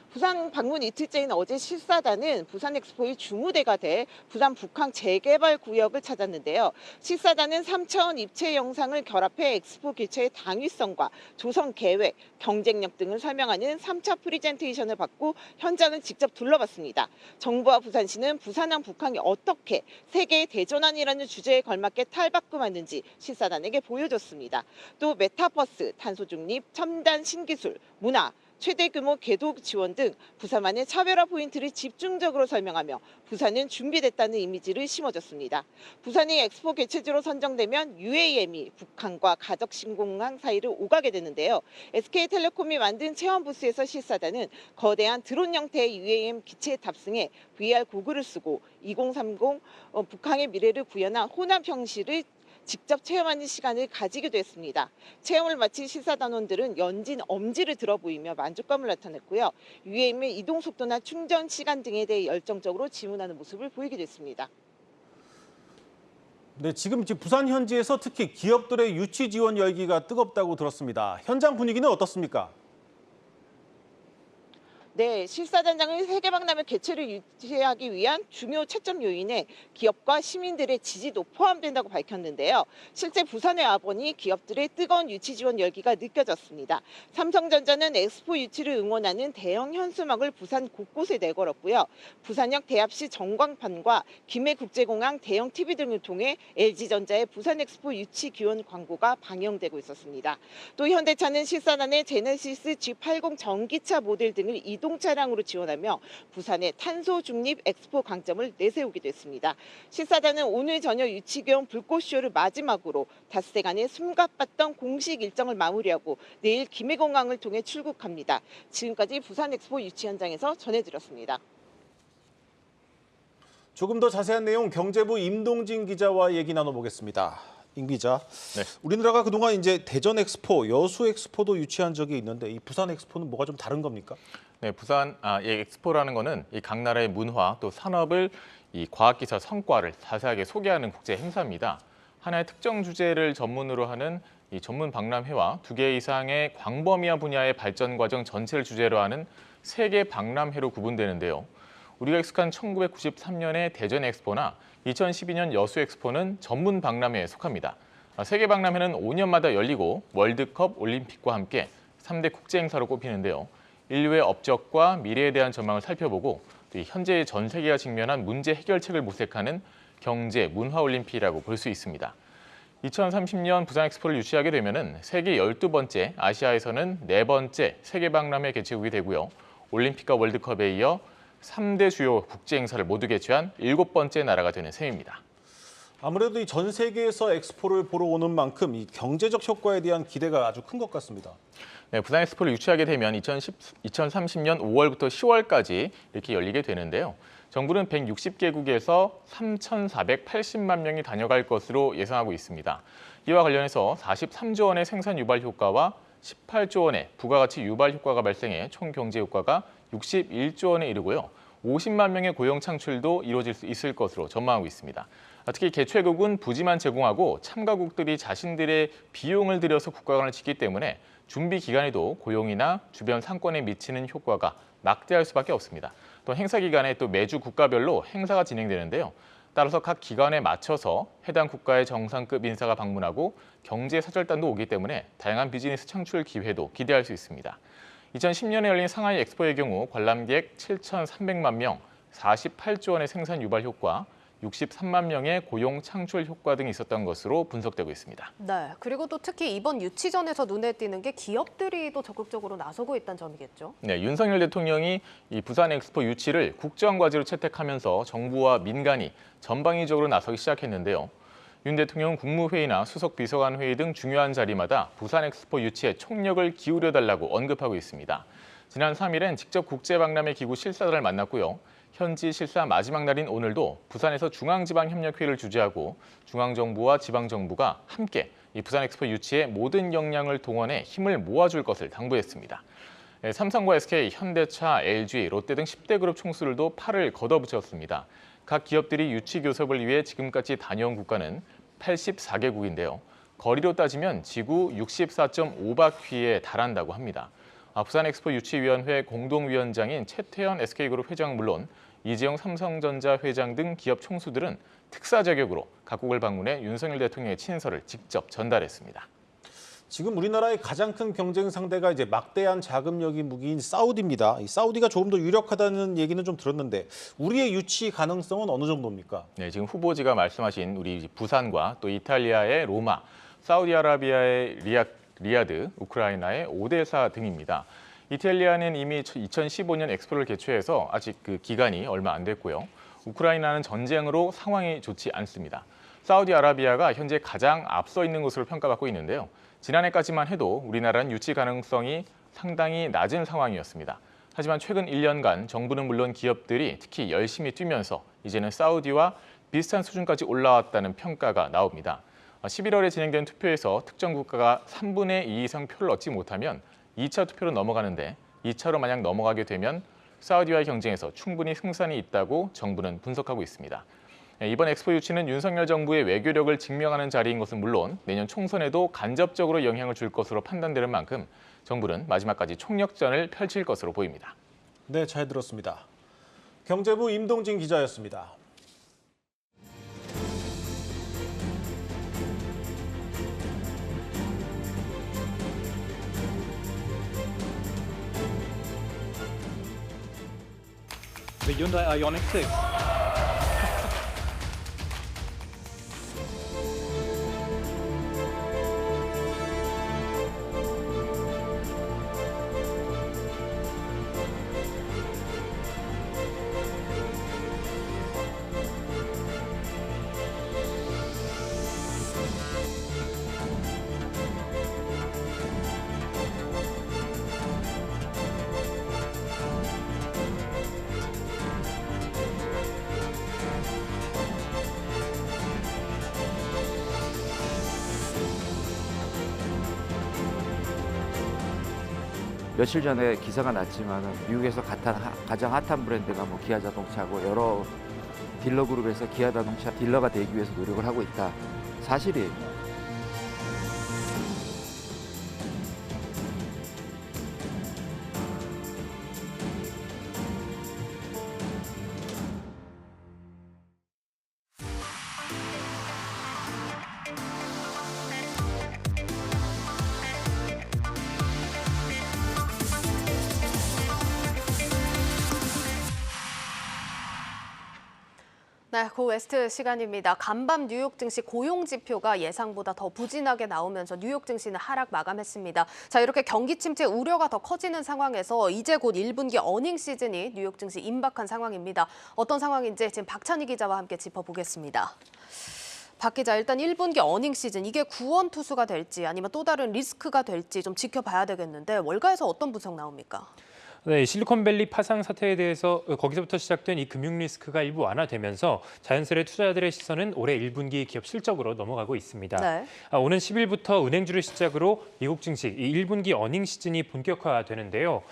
부산 방문 이틀째인 어제 실사단은 부산 엑스포의 주무대가 돼 부산 북항 재개발 구역을 찾았는데요. 실사단은 3차원 입체 영상을 결합해 엑스포 개최의 당위성과 조성 계획, 경쟁력 등을 설명하는 3차 프리젠테이션을 받고 현장을 직접 둘러봤습니다. 정부와 부산시는 부산항 북항이 어떻게 세계의 대전환이라는 주제에 걸맞게 탈바꿈하는지 실사단에게 보여줬습니다. 또 메타버스, 탄소 중립, 첨단 신기술, 문화, 최대 규모 궤도 지원 등 부산만의 차별화 포인트를 집중적으로 설명하며 부산은 준비됐다는 이미지를 심어줬습니다. 부산이 엑스포 개최지로 선정되면 UAM이 북한과 가덕신공항 사이를 오가게 되는데요. SK텔레콤이 만든 체험 부스에서 실사단은 거대한 드론 형태의 UAM 기체에 탑승해 VR 고글을 쓰고 2030 북한의 미래를 구현한 호남 형식을 직접 체험하는 시간을 가지기도 했습니다. 체험을 마친 실사단원들은 연진 엄지를 들어 보이며 만족감을 나타냈고요. UAM의 이동 속도나 충전 시간 등에 대해 열정적으로 질문하는 모습을 보이기도 했습니다. 네, 지금 부산 현지에서 특히 기업들의 유치 지원 열기가 뜨겁다고 들었습니다. 현장 분위기는 어떻습니까? 네, 실사단장은 세계박람회 개최를 유치하기 위한 중요 채점 요인에 기업과 시민들의 지지도 포함된다고 밝혔는데요. 실제 부산에 와보니 기업들의 뜨거운 유치 지원 열기가 느껴졌습니다. 삼성전자는 엑스포 유치를 응원하는 대형 현수막을 부산 곳곳에 내걸었고요. 부산역 대합시 전광판과 김해국제공항 대형 TV 등을 통해 LG전자의 부산 엑스포 유치 기원 광고가 방영되고 있었습니다. 또 현대차는 실사단의 제네시스 G80 전기차 모델 등을 이동 차량으로 지원하며 부산의 탄소 중립 엑스포 강점을 내세우기도 했습니다. 실사단은 오늘 저녁 유치기원 불꽃쇼를 마지막으로 닷새간의 숨가빴던 공식 일정을 마무리하고 내일 김해공항을 통해 출국합니다. 지금까지 부산 엑스포 유치 현장에서 전해드렸습니다. 조금 더 자세한 내용 경제부 임동진 기자와 얘기 나눠보겠습니다. 임 기자, 네. 우리나라가 그동안 대전 엑스포, 여수 엑스포도 유치한 적이 있는데 이 부산 엑스포는 뭐가 좀 다른 겁니까? 네, 이 엑스포라는 거는 이 각 나라의 문화 또 산업을 이 과학기술 성과를 자세하게 소개하는 국제 행사입니다. 하나의 특정 주제를 전문으로 하는 이 전문 박람회와 2개 이상의 광범위한 분야의 발전 과정 전체를 주제로 하는 세계 박람회로 구분되는데요. 우리가 익숙한 1993년의 대전 엑스포나 2012년 여수 엑스포는 전문 박람회에 속합니다. 세계 박람회는 5년마다 열리고 월드컵, 올림픽과 함께 3대 국제 행사로 꼽히는데요. 인류의 업적과 미래에 대한 전망을 살펴보고 또 현재 전 세계가 직면한 문제 해결책을 모색하는 경제, 문화 올림픽이라고 볼 수 있습니다. 2030년 부산 엑스포를 유치하게 되면 세계 12번째, 아시아에서는 4번째 세계 박람회 개최국이 되고요. 올림픽과 월드컵에 이어 3대 주요 국제 행사를 모두 개최한 7번째 나라가 되는 셈입니다. 아무래도 전 세계에서 엑스포를 보러 오는 만큼 이 경제적 효과에 대한 기대가 아주 큰 것 같습니다. 네, 부산 엑스포를 유치하게 되면 2030년 5월부터 10월까지 이렇게 열리게 되는데요. 정부는 160개국에서 3,480만 명이 다녀갈 것으로 예상하고 있습니다. 이와 관련해서 43조 원의 생산 유발 효과와 18조 원의 부가가치 유발 효과가 발생해 총 경제 효과가 61조 원에 이르고요. 50만 명의 고용 창출도 이루어질 수 있을 것으로 전망하고 있습니다. 특히 개최국은 부지만 제공하고 참가국들이 자신들의 비용을 들여서 국가관을 짓기 때문에 준비 기간에도 고용이나 주변 상권에 미치는 효과가 막대할 수밖에 없습니다. 또 행사 기간에 또 매주 국가별로 행사가 진행되는데요. 따라서 각 기관에 맞춰서 해당 국가의 정상급 인사가 방문하고 경제 사절단도 오기 때문에 다양한 비즈니스 창출 기회도 기대할 수 있습니다. 2010년에 열린 상하이 엑스포의 경우 관람객 7,300만 명, 48조 원의 생산 유발 효과, 63만 명의 고용 창출 효과 등이 있었던 것으로 분석되고 있습니다. 네, 그리고 또 특히 이번 유치전에서 눈에 띄는 게 기업들이 또 적극적으로 나서고 있다는 점이겠죠. 네, 윤석열 대통령이 이 부산 엑스포 유치를 국정과제로 채택하면서 정부와 민간이 전방위적으로 나서기 시작했는데요. 윤 대통령은 국무회의나 수석 비서관 회의 등 중요한 자리마다 부산 엑스포 유치에 총력을 기울여달라고 언급하고 있습니다. 지난 3일엔 직접 국제박람회 기구 실사들을 만났고요. 현지 실사 마지막 날인 오늘도 부산에서 중앙지방협력회의를 주재하고 중앙정부와 지방정부가 함께 이 부산 엑스포 유치에 모든 역량을 동원해 힘을 모아줄 것을 당부했습니다. 삼성과 SK, 현대차, LG, 롯데 등 10대 그룹 총수들도 팔을 걷어붙였습니다. 각 기업들이 유치 교섭을 위해 지금까지 다녀온 국가는 84개국인데요. 거리로 따지면 지구 64.5바퀴에 달한다고 합니다. 부산 엑스포 유치위원회 공동위원장인 최태현 SK그룹 회장은 물론 이재용 삼성전자 회장 등 기업 총수들은 특사 자격으로 각국을 방문해 윤석열 대통령의 친서를 직접 전달했습니다. 지금 우리나라의 가장 큰 경쟁 상대가 이제 막대한 자금력이 무기인 사우디입니다. 이 사우디가 조금 더 유력하다는 얘기는 좀 들었는데 우리의 유치 가능성은 어느 정도입니까? 네, 지금 후보지가 말씀하신 우리 부산과 또 이탈리아의 로마, 사우디아라비아의 리야드, 우크라이나의 오데사 등입니다. 이탈리아는 이미 2015년 엑스포를 개최해서 아직 그 기간이 얼마 안 됐고요. 우크라이나는 전쟁으로 상황이 좋지 않습니다. 사우디아라비아가 현재 가장 앞서 있는 것으로 평가받고 있는데요. 지난해까지만 해도 우리나라는 유치 가능성이 상당히 낮은 상황이었습니다. 하지만 최근 1년간 정부는 물론 기업들이 특히 열심히 뛰면서 이제는 사우디와 비슷한 수준까지 올라왔다는 평가가 나옵니다. 11월에 진행된 투표에서 특정 국가가 3분의 2 이상 표를 얻지 못하면 2차 투표로 넘어가는데 2차로 만약 넘어가게 되면 사우디와의 경쟁에서 충분히 승산이 있다고 정부는 분석하고 있습니다. 이번 엑스포 유치는 윤석열 정부의 외교력을 증명하는 자리인 것은 물론 내년 총선에도 간접적으로 영향을 줄 것으로 판단되는 만큼 정부는 마지막까지 총력전을 펼칠 것으로 보입니다. 네, 잘 들었습니다. 경제부 임동진 기자였습니다. The Hyundai Ioniq 6. 며칠 전에 기사가 났지만은 미국에서 가장 핫한 브랜드가 뭐 기아 자동차고 여러 딜러 그룹에서 기아 자동차 딜러가 되기 위해서 노력을 하고 있다. 사실이에요. 네, 고 웨스트 시간입니다. 간밤 뉴욕 증시 고용 지표가 예상보다 더 부진하게 나오면서 뉴욕 증시는 하락 마감했습니다. 자, 이렇게 경기 침체 우려가 더 커지는 상황에서 이제 곧 1분기 어닝 시즌이 뉴욕 증시 임박한 상황입니다. 어떤 상황인지 지금 박찬희 기자와 함께 짚어보겠습니다. 박 기자, 일단 1분기 어닝 시즌 이게 구원 투수가 될지 아니면 또 다른 리스크가 될지 좀 지켜봐야 되겠는데 월가에서 어떤 분석 나옵니까? 네, 실리콘밸리 파상 사태에 대해서 거기서부터 시작된 이 금융 리스크가 일부 완화되면서 자연스레 투자자들의 시선은 올해 1분기 기업 실적으로 넘어가고 있습니다. 네. 오는 10일부터 은행주를 시작으로 미국 증시 이 1분기 어닝 시즌이 본격화되는데요.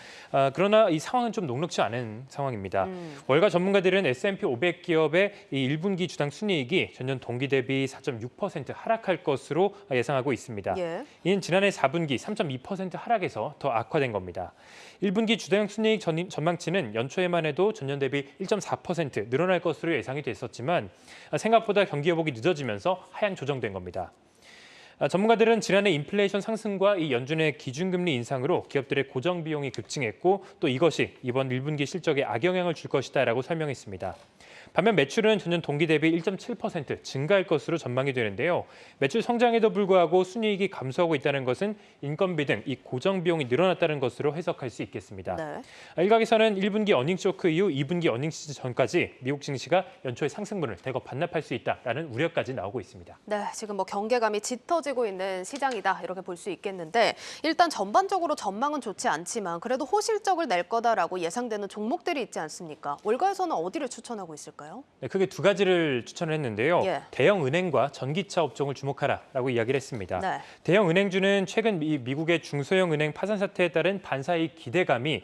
그러나 이 상황은 좀 녹록지 않은 상황입니다. 월가 전문가들은 S&P 500 기업의 이 1분기 주당 순이익이 전년 동기 대비 4.6% 하락할 것으로 예상하고 있습니다. 예. 이는 지난해 4분기 3.2% 하락에서 더 악화된 겁니다. 1분기 주당 순이익 전망치는 연초에만 해도 전년 대비 1.4% 늘어날 것으로 예상이 됐었지만 생각보다 경기 회복이 늦어지면서 하향 조정된 겁니다. 전문가들은 지난해 인플레이션 상승과 이 연준의 기준금리 인상으로 기업들의 고정 비용이 급증했고 또 이것이 이번 1분기 실적에 악영향을 줄 것이다라고 설명했습니다. 반면 매출은 전년 동기 대비 1.7% 증가할 것으로 전망이 되는데요. 매출 성장에도 불구하고 순이익이 감소하고 있다는 것은 인건비 등 이 고정 비용이 늘어났다는 것으로 해석할 수 있겠습니다. 네. 일각에서는 1분기 어닝 쇼크 이후 2분기 어닝 시즌 전까지 미국 증시가 연초에 상승분을 대거 반납할 수 있다라는 우려까지 나오고 있습니다. 네, 지금 뭐 경계감이 짙어지고 있는 시장이다 이렇게 볼 수 있겠는데 일단 전반적으로 전망은 좋지 않지만 그래도 호실적을 낼 거다라고 예상되는 종목들이 있지 않습니까? 월가에서는 어디를 추천하고 있을까요? 네, 크게 두 가지를 추천을 했는데요. 예. 대형 은행과 전기차 업종을 주목하라라고 이야기를 했습니다. 네. 대형 은행주는 최근 미국의 중소형 은행 파산 사태에 따른 반사이익 기대감이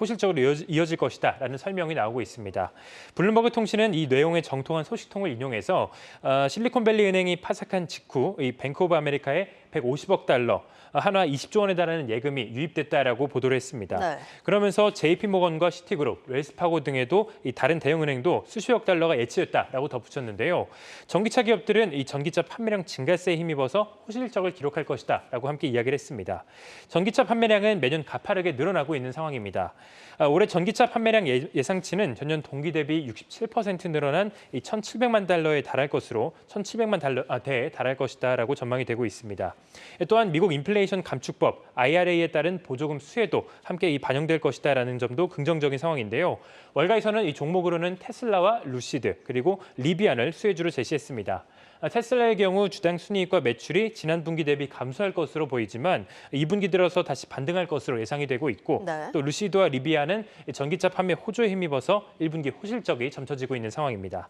호실적으로 이어질 것이다라는 설명이 나오고 있습니다. 블룸버그 통신은 이 내용의 정통한 소식통을 인용해서 실리콘밸리 은행이 파산한 직후 이 뱅크 오브 아메리카의 150억 달러, 한화 20조 원에 달하는 예금이 유입됐다라고 보도를 했습니다. 네. 그러면서 JP모건과 시티그룹, 웰스파고 등에도 이 다른 대형 은행도 수십억 달러가 예치됐다라고 덧붙였는데요. 전기차 기업들은 이 전기차 판매량 증가세에 힘입어서 호실적을 기록할 것이다라고 함께 이야기를 했습니다. 전기차 판매량은 매년 가파르게 늘어나고 있는 상황입니다. 올해 전기차 판매량 예상치는 전년 동기 대비 67% 늘어난 1,700만 달러에 달할 것으로 1,700만 대에 달할 것이다라고 전망이 되고 있습니다. 또한 미국 인플레이션 감축법 IRA에 따른 보조금 수혜도 함께 반영될 것이다라는 점도 긍정적인 상황인데요. 월가에서는 이 종목으로는 테슬라와 루시드 그리고 리비안을 수혜주로 제시했습니다. 테슬라의 경우 주당 순이익과 매출이 지난 분기 대비 감소할 것으로 보이지만 2분기 들어서 다시 반등할 것으로 예상이 되고 있고 네. 또 루시드와 리비안은 전기차 판매 호조에 힘입어서 1분기 호실적이 점쳐지고 있는 상황입니다.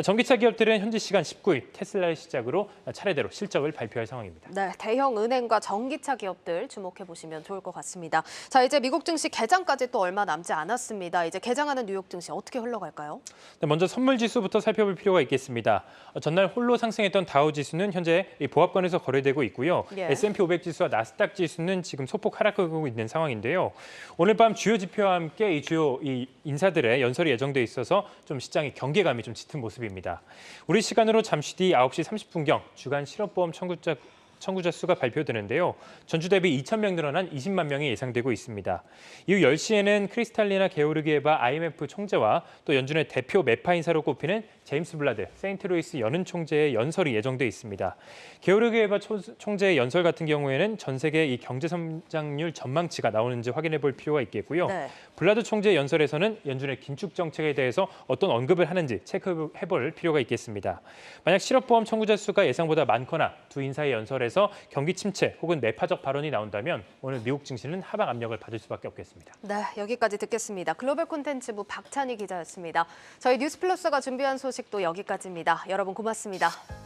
전기차 기업들은 현지 시간 19일 테슬라를 시작으로 차례대로 실적을 발표할 상황입니다. 네, 대형 은행과 전기차 기업들 주목해 보시면 좋을 것 같습니다. 자, 이제 미국 증시 개장까지 또 얼마 남지 않았습니다. 이제 개장하는 뉴욕 증시 어떻게 흘러갈까요? 네, 먼저 선물 지수부터 살펴볼 필요가 있겠습니다. 전날 홀로 상승했던 다우 지수는 현재 보합권에서 거래되고 있고요. 예. S&P 500 지수와 나스닥 지수는 지금 소폭 하락하고 있는 상황인데요. 오늘 밤 주요 지표와 함께 이 주요 인사들의 연설이 예정돼 있어서 좀 시장의 경계감이 좀 짙은 모습입니다. 우리 시간으로 잠시 뒤 9시 30분경 주간 실업보험 청구자 수가 발표되는데요. 전주 대비 2,000명 늘어난 20만 명이 예상되고 있습니다. 이후 10시에는 크리스탈리나 게오르기에바 IMF 총재와 또 연준의 대표 매파 인사로 꼽히는 제임스 블라드 세인트루이스 연은 총재의 연설이 예정돼 있습니다. 게오르기에바 총재의 연설 같은 경우에는 전 세계 이 경제 성장률 전망치가 나오는지 확인해 볼 필요가 있겠고요. 네. 블라드 총재의 연설에서는 연준의 긴축 정책에 대해서 어떤 언급을 하는지 체크해 볼 필요가 있겠습니다. 만약 실업보험 청구자 수가 예상보다 많거나 두 인사의 연설에서 경기 침체 혹은 매파적 발언이 나온다면 오늘 미국 증시는 하방 압력을 받을 수밖에 없겠습니다. 네, 여기까지 듣겠습니다. 글로벌 콘텐츠부 박찬희 기자였습니다. 저희 뉴스플러스가 준비한 소식도 여기까지입니다. 여러분 고맙습니다.